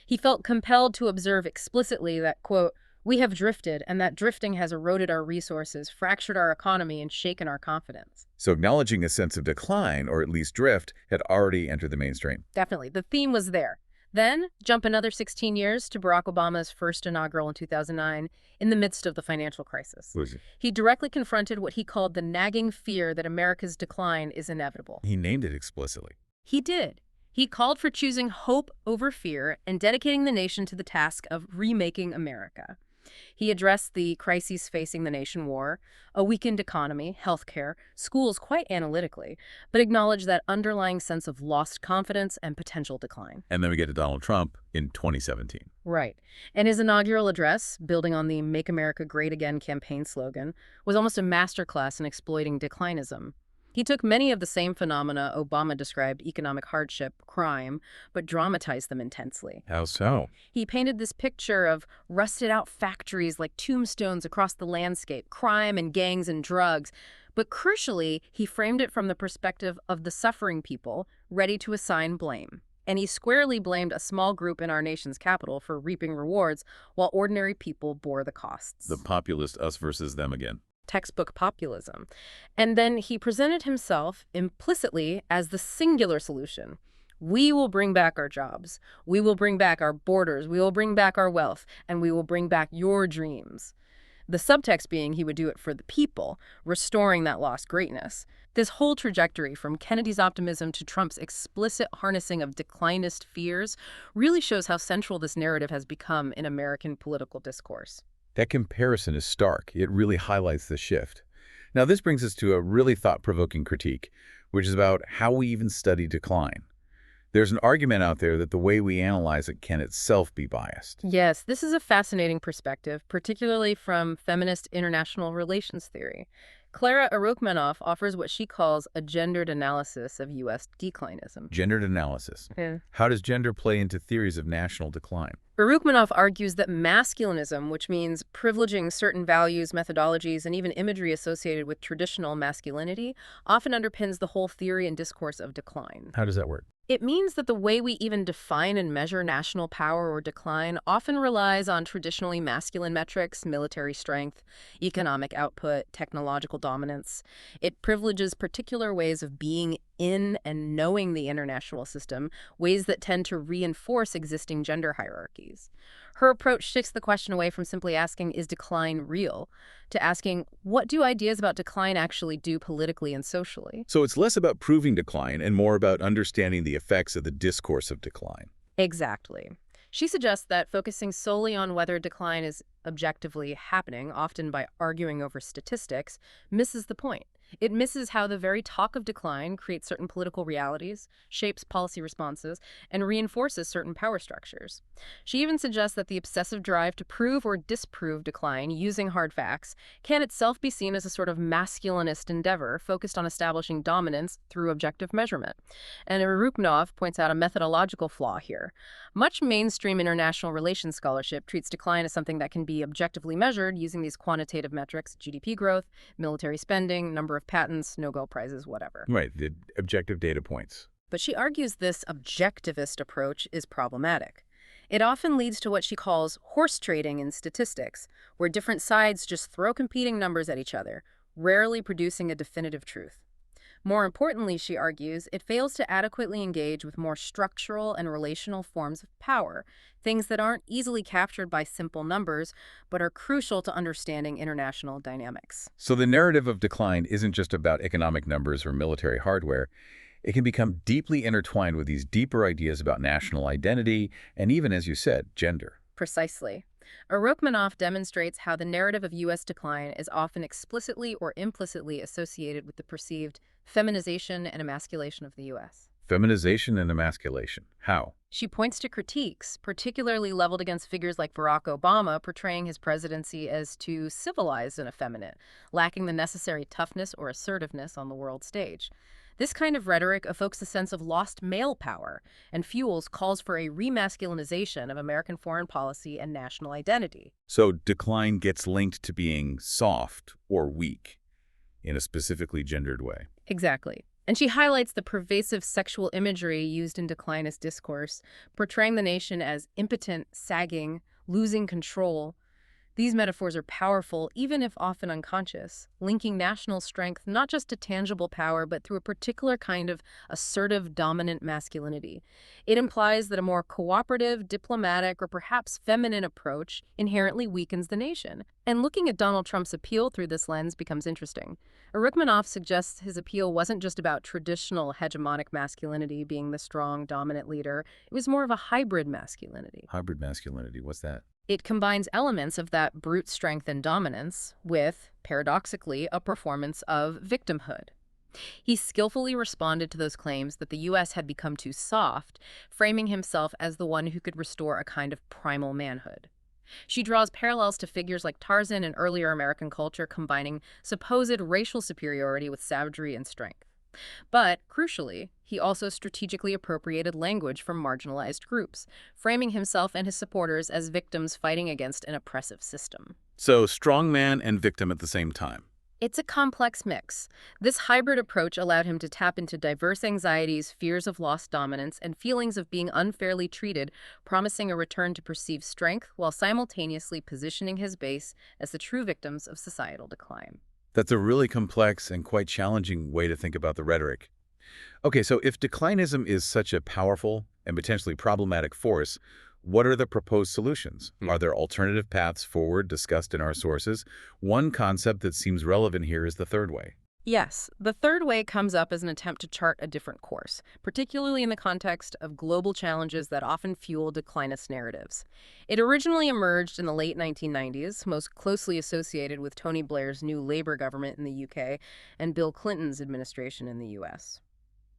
He felt compelled to observe explicitly that, quote, we have drifted, and that drifting has eroded our resources, fractured our economy, and shaken our confidence. So acknowledging a sense of decline, or at least drift, had already entered the mainstream. Definitely. The theme was there. Then, jump another 16 years to Barack Obama's first inaugural in 2009, in the midst of the financial crisis. He directly confronted what he called the nagging fear that America's decline is inevitable. He named it explicitly. He did. He called for choosing hope over fear and dedicating the nation to the task of remaking America. He addressed the crises facing the nation: war, a weakened economy, healthcare, schools quite analytically, but acknowledged that underlying sense of lost confidence and potential decline. And then we get to Donald Trump in 2017. Right. And his inaugural address, building on the Make America Great Again campaign slogan, was almost a masterclass in exploiting declinism. He took many of the same phenomena Obama described, economic hardship, crime, but dramatized them intensely. How so? He painted this picture of rusted-out factories like tombstones across the landscape, crime and gangs and drugs. But crucially, he framed it from the perspective of the suffering people, ready to assign blame. And he squarely blamed a small group in our nation's capital for reaping rewards, while ordinary people bore the costs. The populist us versus them again. Textbook populism. And then he presented himself implicitly as the singular solution. We will bring back our jobs. We will bring back our borders. We will bring back our wealth. And we will bring back your dreams. The subtext being he would do it for the people, restoring that lost greatness. This whole trajectory from Kennedy's optimism to Trump's explicit harnessing of declinist fears really shows how central this narrative has become in American political discourse. That comparison is stark. It really highlights the shift. Now, this brings us to a really thought-provoking critique, which is about how we even study decline. There's an argument out there that the way we analyze it can itself be biased. Yes, this is a fascinating perspective, particularly from feminist international relations theory. Clara Arukmanoff offers what she calls a gendered analysis of U.S. declinism. Gendered analysis. Yeah. How does gender play into theories of national decline? Arukmanoff argues that masculinism, which means privileging certain values, methodologies, and even imagery associated with traditional masculinity, often underpins the whole theory and discourse of decline. How does that work? It means that the way we even define and measure national power or decline often relies on traditionally masculine metrics, military strength, economic output, technological dominance. It privileges particular ways of being in and knowing the international system, ways that tend to reinforce existing gender hierarchies. Her approach shifts the question away from simply asking, is decline real, to asking, what do ideas about decline actually do politically and socially? So it's less about proving decline and more about understanding the effects of the discourse of decline. Exactly. She suggests that focusing solely on whether decline is objectively happening, often by arguing over statistics, misses the point. It misses how the very talk of decline creates certain political realities, shapes policy responses, and reinforces certain power structures. She even suggests that the obsessive drive to prove or disprove decline using hard facts can itself be seen as a sort of masculinist endeavor focused on establishing dominance through objective measurement. And Arukmanoff points out a methodological flaw here. Much mainstream international relations scholarship treats decline as something that can be objectively measured using these quantitative metrics, GDP growth, military spending, number of patents, Nobel Prizes, whatever. Right, the objective data points. But she argues this objectivist approach is problematic. It often leads to what she calls horse trading in statistics, where different sides just throw competing numbers at each other, rarely producing a definitive truth. More importantly, she argues, it fails to adequately engage with more structural and relational forms of power, things that aren't easily captured by simple numbers, but are crucial to understanding international dynamics. So the narrative of decline isn't just about economic numbers or military hardware. It can become deeply intertwined with these deeper ideas about national identity and even, as you said, gender. Precisely. Arukmanoff demonstrates how the narrative of U.S. decline is often explicitly or implicitly associated with the perceived feminization and emasculation of the U.S. Feminization and emasculation. How? She points to critiques, particularly leveled against figures like Barack Obama, portraying his presidency as too civilized and effeminate, lacking the necessary toughness or assertiveness on the world stage. This kind of rhetoric evokes a sense of lost male power and fuels calls for a remasculinization of American foreign policy and national identity. So decline gets linked to being soft or weak in a specifically gendered way. Exactly. And she highlights the pervasive sexual imagery used in declinist discourse, portraying the nation as impotent, sagging, losing control. These metaphors are powerful, even if often unconscious, linking national strength not just to tangible power, but through a particular kind of assertive, dominant masculinity. It implies that a more cooperative, diplomatic, or perhaps feminine approach inherently weakens the nation. And looking at Donald Trump's appeal through this lens becomes interesting. Arukmanoff suggests his appeal wasn't just about traditional hegemonic masculinity being the strong, dominant leader. It was more of a hybrid masculinity. Hybrid masculinity, what's that? It combines elements of that brute strength and dominance with, paradoxically, a performance of victimhood. He skillfully responded to those claims that the U.S. had become too soft, framing himself as the one who could restore a kind of primal manhood. She draws parallels to figures like Tarzan in earlier American culture, combining supposed racial superiority with savagery and strength. But, crucially, he also strategically appropriated language from marginalized groups, framing himself and his supporters as victims fighting against an oppressive system. So strong man and victim at the same time. It's a complex mix. This hybrid approach allowed him to tap into diverse anxieties, fears of lost dominance, and feelings of being unfairly treated, promising a return to perceived strength while simultaneously positioning his base as the true victims of societal decline. That's a really complex and quite challenging way to think about the rhetoric. Okay, so if declinism is such a powerful and potentially problematic force, What are the proposed solutions? Hmm. Are there alternative paths forward discussed in our sources? One concept that seems relevant here is the third way. Yes, the third way comes up as an attempt to chart a different course, particularly in the context of global challenges that often fuel declinist narratives. It originally emerged in the late 1990s, most closely associated with Tony Blair's new Labour government in the UK and Bill Clinton's administration in the US.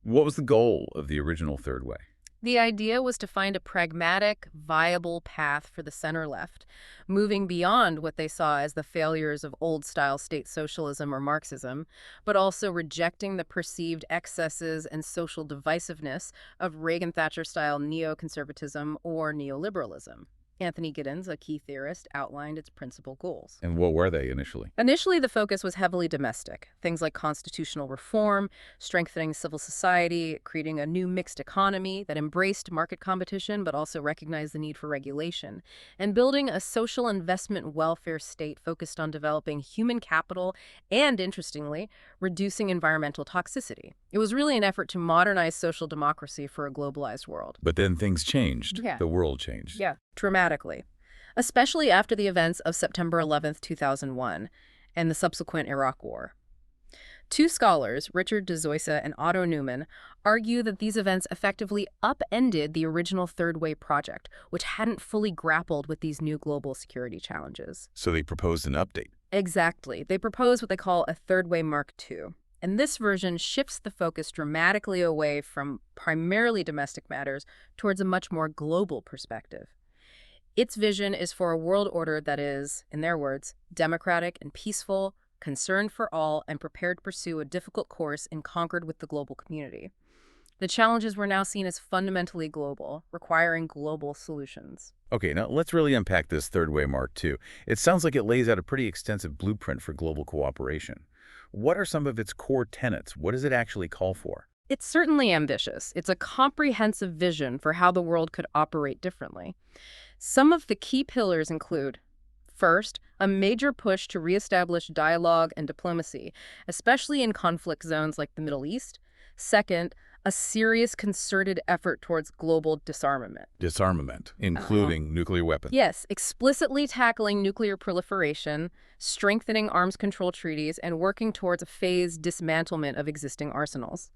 What was the goal of the original third way? The idea was to find a pragmatic, viable path for the center-left, moving beyond what they saw as the failures of old-style state socialism or Marxism, but also rejecting the perceived excesses and social divisiveness of Reagan-Thatcher-style neoconservatism or neoliberalism. Anthony Giddens, a key theorist, outlined its principal goals. And what were they initially? Initially, the focus was heavily domestic. Things like constitutional reform, strengthening civil society, creating a new mixed economy that embraced market competition but also recognized the need for regulation, and building a social investment welfare state focused on developing human capital and, interestingly, reducing environmental toxicity. It was really an effort to modernize social democracy for a globalized world. But then things changed. Yeah. The world changed. Yeah, dramatically, especially after the events of September 11th, 2001, and the subsequent Iraq War. Two scholars, Richard de Zoysa and Otto Neumann, argue that these events effectively upended the original Third Way project, which hadn't fully grappled with these new global security challenges. So they proposed an update. Exactly. They propose what they call a Third Way Mark II. And this version shifts the focus dramatically away from primarily domestic matters towards a much more global perspective. Its vision is for a world order that is, in their words, democratic and peaceful, concerned for all, and prepared to pursue a difficult course in concord with the global community. The challenges were now seen as fundamentally global, requiring global solutions. Okay, now let's really unpack this third way mark II. It sounds like it lays out a pretty extensive blueprint for global cooperation. What are some of its core tenets? What does it actually call for? It's certainly ambitious. It's a comprehensive vision for how the world could operate differently. Some of the key pillars include, first, a major push to reestablish dialogue and diplomacy, especially in conflict zones like the Middle East. Second, a serious concerted effort towards global disarmament. Disarmament, including nuclear weapons. Yes, explicitly tackling nuclear proliferation, strengthening arms control treaties, and working towards a phased dismantlement of existing arsenals.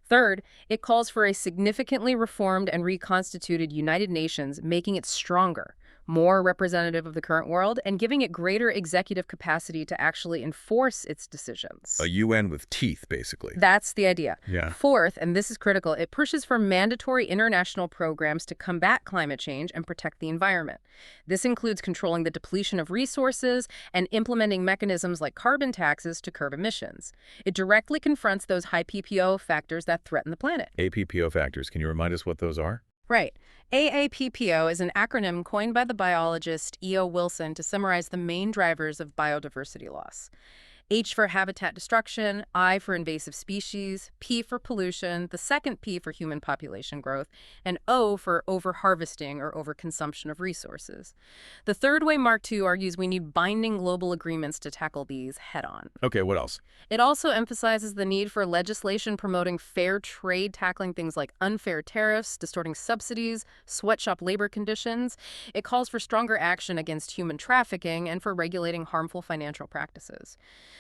Third, it calls for a significantly reformed and reconstituted United Nations, making it stronger, more representative of the current world, and giving it greater executive capacity to actually enforce its decisions. A UN with teeth, basically. That's the idea. Yeah. Fourth, and this is critical, it pushes for mandatory international programs to combat climate change and protect the environment. This includes controlling the depletion of resources and implementing mechanisms like carbon taxes to curb emissions. It directly confronts those high PPO factors that threaten the planet. APPO factors. Can you remind us what those are? Right. AAPPO is an acronym coined by the biologist E.O. Wilson to summarize the main drivers of biodiversity loss. H for habitat destruction, I for invasive species, P for pollution, the second P for human population growth, and O for overharvesting or overconsumption of resources. The Third Way Mark II argues we need binding global agreements to tackle these head-on. Okay, what else? It also emphasizes the need for legislation promoting fair trade, tackling things like unfair tariffs, distorting subsidies, sweatshop labor conditions. It calls for stronger action against human trafficking and for regulating harmful financial practices.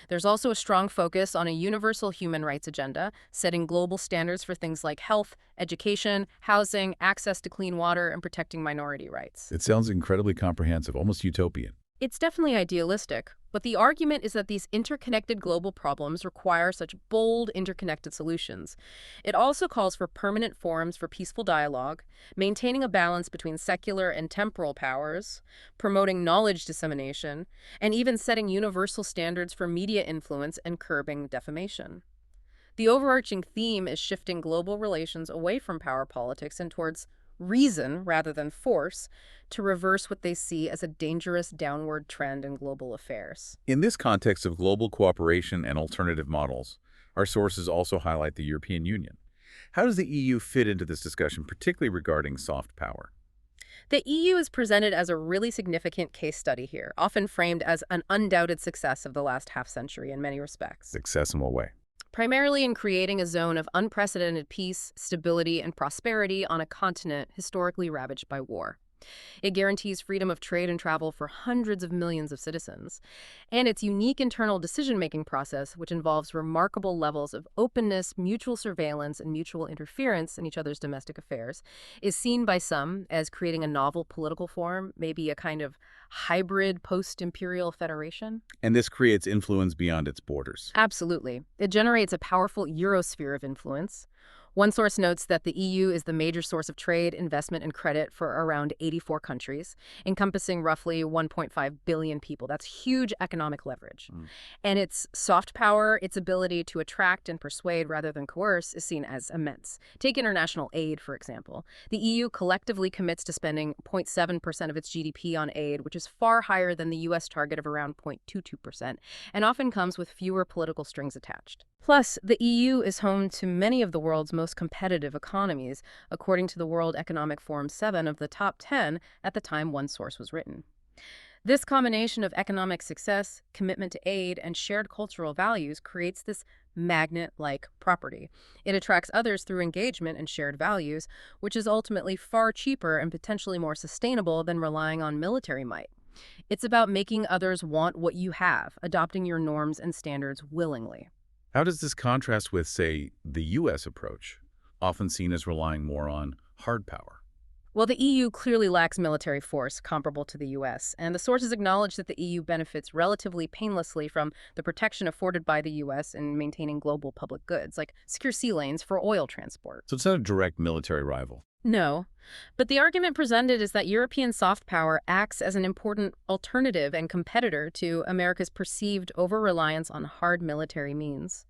There's also a strong focus on a universal human rights agenda, setting global standards for things like health, education, housing, access to clean water, and protecting minority rights. It sounds incredibly comprehensive, almost utopian. It's definitely idealistic, but the argument is that these interconnected global problems require such bold, interconnected solutions. It also calls for permanent forums for peaceful dialogue, maintaining a balance between secular and temporal powers, promoting knowledge dissemination, and even setting universal standards for media influence and curbing defamation. The overarching theme is shifting global relations away from power politics and towards reason rather than force to reverse what they see as a dangerous downward trend in global affairs. In this context of global cooperation and alternative models, our sources also highlight the European Union. How does the EU fit into this discussion, particularly regarding soft power? The EU is presented as a really significant case study here, often framed as an undoubted success of the last half-century in many respects. Success in what way? Primarily in creating a zone of unprecedented peace, stability, and prosperity on a continent historically ravaged by war. It guarantees freedom of trade and travel for hundreds of millions of citizens. And its unique internal decision-making process, which involves remarkable levels of openness, mutual surveillance, and mutual interference in each other's domestic affairs, is seen by some as creating a novel political form, maybe a kind of hybrid post-imperial federation. And this creates influence beyond its borders. Absolutely. It generates a powerful Eurosphere of influence. One source notes that the EU is the major source of trade, investment, and credit for around 84 countries, encompassing roughly 1.5 billion people. That's huge economic leverage. And its soft power, its ability to attract and persuade rather than coerce, is seen as immense. Take international aid, for example. The EU collectively commits to spending 0.7% of its GDP on aid, which is far higher than the US target of around 0.22%, and often comes with fewer political strings attached. Plus, the EU is home to many of the world's most competitive economies, according to the World Economic Forum 7 of the top 10 at the time one source was written. This combination of economic success, commitment to aid, and shared cultural values creates this magnet-like property. It attracts others through engagement and shared values, which is ultimately far cheaper and potentially more sustainable than relying on military might. It's about making others want what you have, adopting your norms and standards willingly. How does this contrast with, say, the U.S. approach, often seen as relying more on hard power? Well, the EU clearly lacks military force comparable to the US, and the sources acknowledge that the EU benefits relatively painlessly from the protection afforded by the US in maintaining global public goods, like secure sea lanes for oil transport. So it's not a direct military rival. No, but the argument presented is that European soft power acts as an important alternative and competitor to America's perceived over-reliance on hard military means.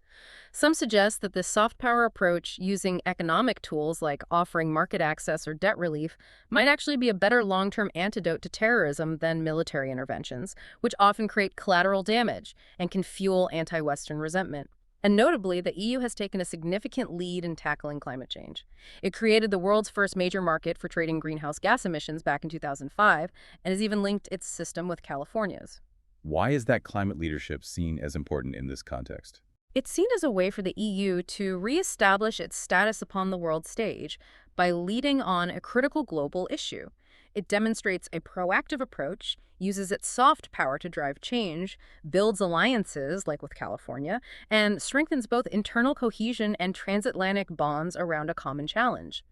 Some suggest that this soft power approach, using economic tools like offering market access or debt relief, might actually be a better long-term antidote to terrorism than military interventions, which often create collateral damage and can fuel anti-Western resentment. And notably, the EU has taken a significant lead in tackling climate change. It created the world's first major market for trading greenhouse gas emissions back in 2005, and has even linked its system with California's. Why is that climate leadership seen as important in this context? It's seen as a way for the EU to reestablish its status upon the world stage by leading on a critical global issue. It demonstrates a proactive approach, uses its soft power to drive change, builds alliances, like with California, and strengthens both internal cohesion and transatlantic bonds around a common challenge.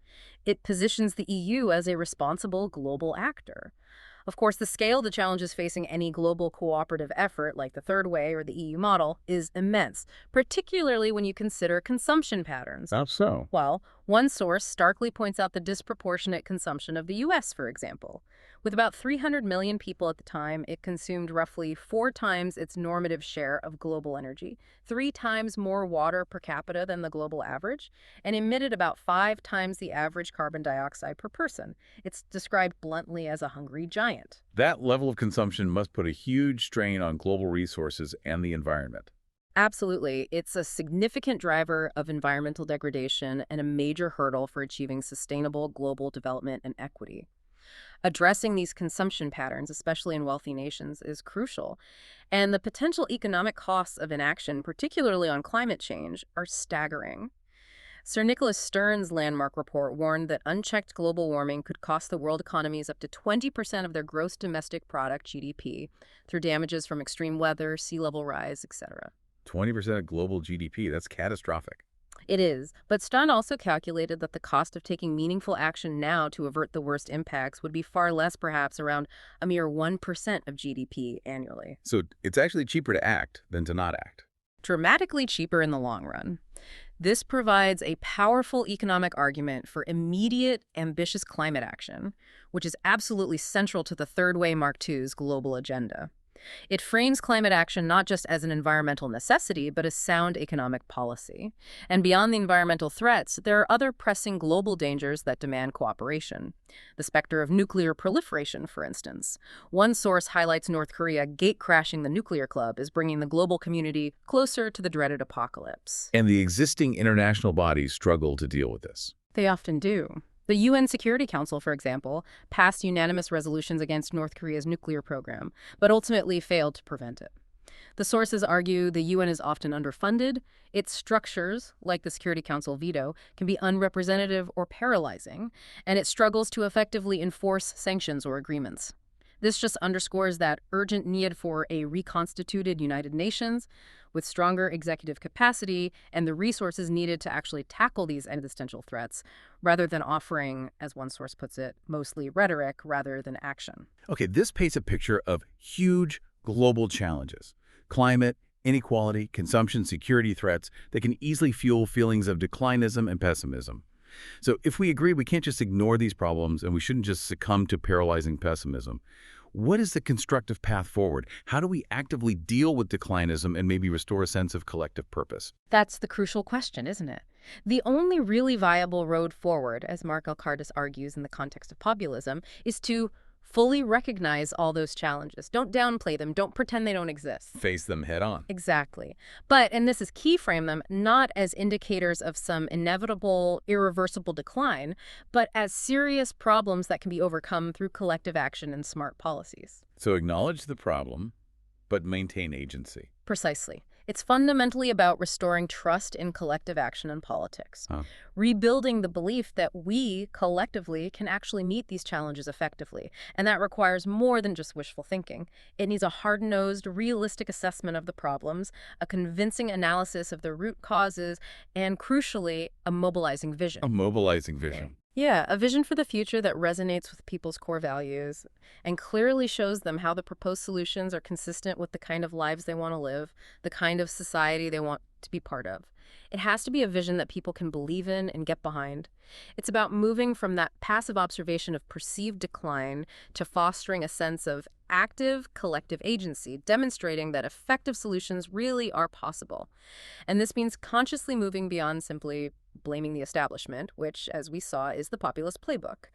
It positions the EU as a responsible global actor. Of course, the scale of the challenges facing any global cooperative effort, like the Third Way or the EU model, is immense, particularly when you consider consumption patterns. How so? Well, one source starkly points out the disproportionate consumption of the U.S., for example. With about 300 million people at the time, it consumed roughly 4 times its normative share of global energy, 3 times more water per capita than the global average, and emitted about 5 times the average carbon dioxide per person. It's described bluntly as a hungry giant. That level of consumption must put a huge strain on global resources and the environment. Absolutely. It's a significant driver of environmental degradation and a major hurdle for achieving sustainable global development and equity. Addressing these consumption patterns, especially in wealthy nations, is crucial. And the potential economic costs of inaction, particularly on climate change, are staggering. Sir Nicholas Stern's landmark report warned that unchecked global warming could cost the world economies up to 20% of their gross domestic product, GDP, through damages from extreme weather, sea level rise, etc. 20% of global GDP, that's catastrophic. It is, but Stern also calculated that the cost of taking meaningful action now to avert the worst impacts would be far less, perhaps around a mere 1% of GDP annually. So it's actually cheaper to act than to not act. Dramatically cheaper in the long run. This provides a powerful economic argument for immediate, ambitious climate action, which is absolutely central to the Third Way Mark II's global agenda. It frames climate action not just as an environmental necessity, but as sound economic policy. And beyond the environmental threats, there are other pressing global dangers that demand cooperation. The specter of nuclear proliferation, for instance. One source highlights North Korea gate-crashing the nuclear club as bringing the global community closer to the dreaded apocalypse. And the existing international bodies struggle to deal with this. They often do. The UN Security Council, for example, passed unanimous resolutions against North Korea's nuclear program, but ultimately failed to prevent it. The sources argue the UN is often underfunded, its structures, like the Security Council veto, can be unrepresentative or paralyzing, and it struggles to effectively enforce sanctions or agreements. This just underscores that urgent need for a reconstituted United Nations with stronger executive capacity and the resources needed to actually tackle these existential threats, rather than offering, as one source puts it, mostly rhetoric rather than action. Okay, this paints a picture of huge global challenges. Climate, inequality, consumption, security threats that can easily fuel feelings of declinism and pessimism. So if we agree we can't just ignore these problems and we shouldn't just succumb to paralyzing pessimism, what is the constructive path forward? How do we actively deal with declinism and maybe restore a sense of collective purpose? That's the crucial question, isn't it? The only really viable road forward, as Mark Elkardis argues in the context of populism, is to fully recognize all those challenges. Don't downplay them. Don't pretend they don't exist. Face them head on. Exactly. But, and this is key, frame them not as indicators of some inevitable, irreversible decline, but as serious problems that can be overcome through collective action and smart policies. So acknowledge the problem, but maintain agency. Precisely. It's fundamentally about restoring trust in collective action and politics, rebuilding the belief that we, collectively, can actually meet these challenges effectively. And that requires more than just wishful thinking. It needs a hard-nosed, realistic assessment of the problems, a convincing analysis of the root causes, and, crucially, a mobilizing vision. A mobilizing vision. Yeah, a vision for the future that resonates with people's core values and clearly shows them how the proposed solutions are consistent with the kind of lives they want to live, the kind of society they want to be part of. It has to be a vision that people can believe in and get behind. It's about moving from that passive observation of perceived decline to fostering a sense of active collective agency, demonstrating that effective solutions really are possible. And this means consciously moving beyond simply blaming the establishment, which, as we saw, is the populist playbook.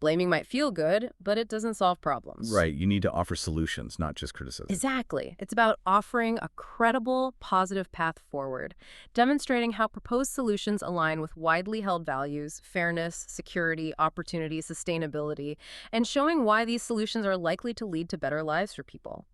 Blaming might feel good, but it doesn't solve problems. Right. You need to offer solutions, not just criticism. Exactly. It's about offering a credible, positive path forward, demonstrating how proposed solutions align with widely held values, fairness, security, opportunity, sustainability, and showing why these solutions are likely to lead to better lives for people.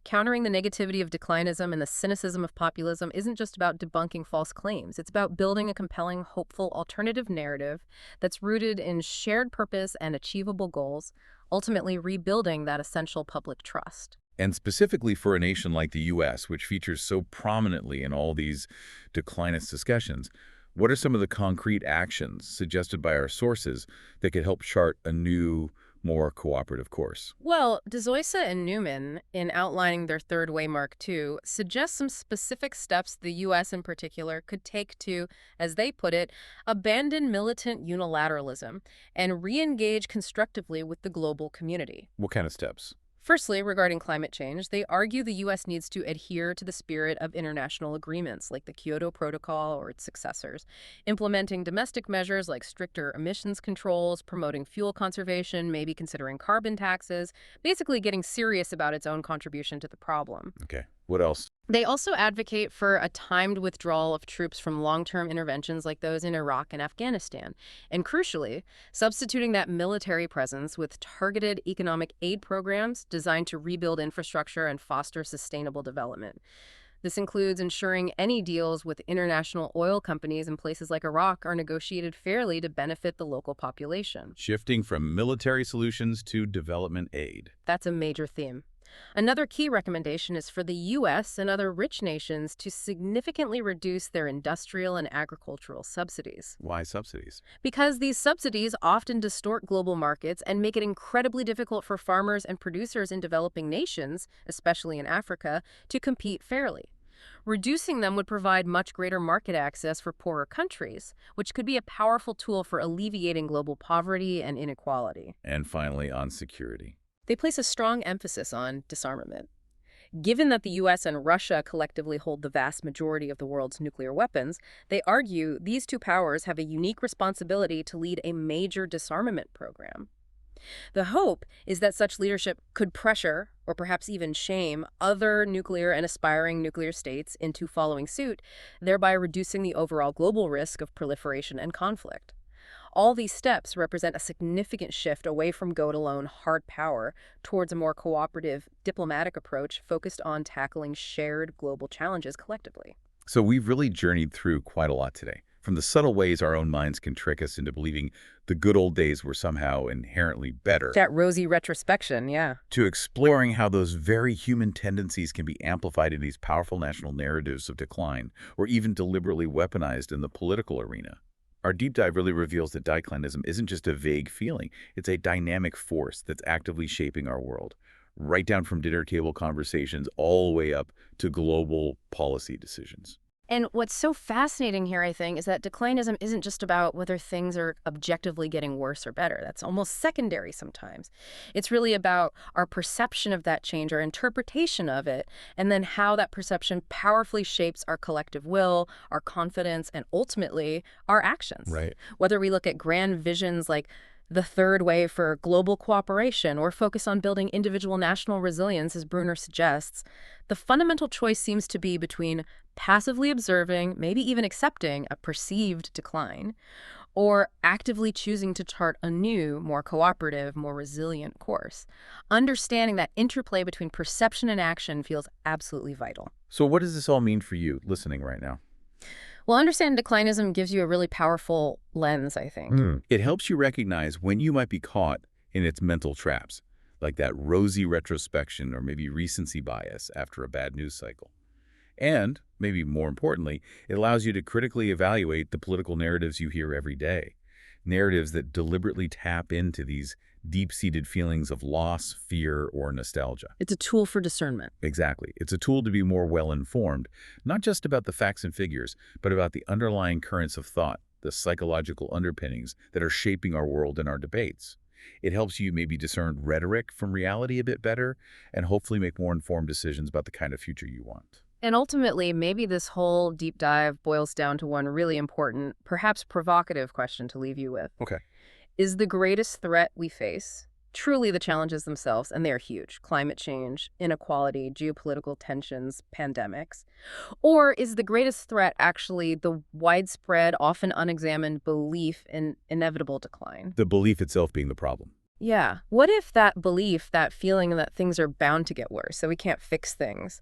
Countering the negativity of declinism and the cynicism of populism isn't just about debunking false claims. It's about building a compelling, hopeful, alternative narrative that's rooted in shared purpose and achievable goals, ultimately rebuilding that essential public trust. And specifically for a nation like the U.S., which features so prominently in all these declinist discussions, what are some of the concrete actions suggested by our sources that could help chart a new, more cooperative course? Well, De Zoysa and Newman, in outlining their third waymark 2, suggest some specific steps the U.S. in particular could take to, as they put it, abandon militant unilateralism and re-engage constructively with the global community. What kind of steps? Firstly, regarding climate change, they argue the U.S. needs to adhere to the spirit of international agreements like the Kyoto Protocol or its successors, implementing domestic measures like stricter emissions controls, promoting fuel conservation, maybe considering carbon taxes, basically getting serious about its own contribution to the problem. Okay. What else? They also advocate for a timed withdrawal of troops from long-term interventions like those in Iraq and Afghanistan, and crucially, substituting that military presence with targeted economic aid programs designed to rebuild infrastructure and foster sustainable development. This includes ensuring any deals with international oil companies in places like Iraq are negotiated fairly to benefit the local population. Shifting from military solutions to development aid. That's a major theme. Another key recommendation is for the U.S. and other rich nations to significantly reduce their industrial and agricultural subsidies. Why subsidies? Because these subsidies often distort global markets and make it incredibly difficult for farmers and producers in developing nations, especially in Africa, to compete fairly. Reducing them would provide much greater market access for poorer countries, which could be a powerful tool for alleviating global poverty and inequality. And finally, on security. They place a strong emphasis on disarmament. Given that the U.S. and Russia collectively hold the vast majority of the world's nuclear weapons, they argue these two powers have a unique responsibility to lead a major disarmament program. The hope is that such leadership could pressure, or perhaps even shame, other nuclear and aspiring nuclear states into following suit, thereby reducing the overall global risk of proliferation and conflict. All these steps represent a significant shift away from go-it-alone hard power towards a more cooperative, diplomatic approach focused on tackling shared global challenges collectively. So we've really journeyed through quite a lot today. From the subtle ways our own minds can trick us into believing the good old days were somehow inherently better, That rosy retrospection, yeah. to exploring how those very human tendencies can be amplified in these powerful national narratives of decline, or even deliberately weaponized in the political arena. Our deep dive really reveals that declinism isn't just a vague feeling, it's a dynamic force that's actively shaping our world, right down from dinner table conversations all the way up to global policy decisions. And what's so fascinating here, I think, is that declinism isn't just about whether things are objectively getting worse or better. That's almost secondary sometimes. It's really about our perception of that change, our interpretation of it, and then how that perception powerfully shapes our collective will, our confidence, and ultimately our actions. Right. Whether we look at grand visions like the third way for global cooperation or focus on building individual national resilience, as Bruner suggests, the fundamental choice seems to be between passively observing, maybe even accepting a perceived decline, or actively choosing to chart a new, more cooperative, more resilient course. Understanding that interplay between perception and action feels absolutely vital. So what does this all mean for you listening right now? Well, understanding declinism gives you a really powerful lens, I think. It helps you recognize when you might be caught in its mental traps, like that rosy retrospection or maybe recency bias after a bad news cycle. And, maybe more importantly, it allows you to critically evaluate the political narratives you hear every day, narratives that deliberately tap into these deep-seated feelings of loss, fear, or nostalgia. It's a tool for discernment. Exactly. It's a tool to be more well-informed, not just about the facts and figures, but about the underlying currents of thought, the psychological underpinnings that are shaping our world and our debates. It helps you maybe discern rhetoric from reality a bit better and hopefully make more informed decisions about the kind of future you want. And ultimately, maybe this whole deep dive boils down to one really important, perhaps provocative question to leave you with. Okay. Is the greatest threat we face truly the challenges themselves? And they're huge. Climate change, inequality, geopolitical tensions, pandemics. Or is the greatest threat actually the widespread, often unexamined belief in inevitable decline? The belief itself being the problem. Yeah. What if that belief, that feeling that things are bound to get worse, so we can't fix things,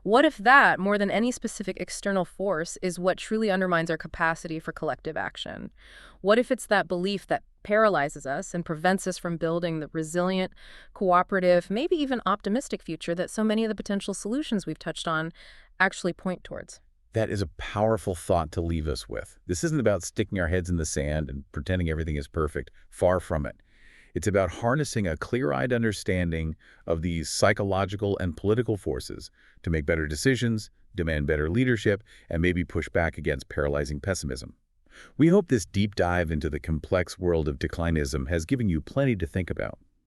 what if that, more than any specific external force, is what truly undermines our capacity for collective action? What if it's that belief that paralyzes us and prevents us from building the resilient, cooperative, maybe even optimistic future that so many of the potential solutions we've touched on actually point towards? That is a powerful thought to leave us with. This isn't about sticking our heads in the sand and pretending everything is perfect. Far from it. It's about harnessing a clear-eyed understanding of these psychological and political forces to make better decisions, demand better leadership, and maybe push back against paralyzing pessimism. We hope this deep dive into the complex world of declinism has given you plenty to think about.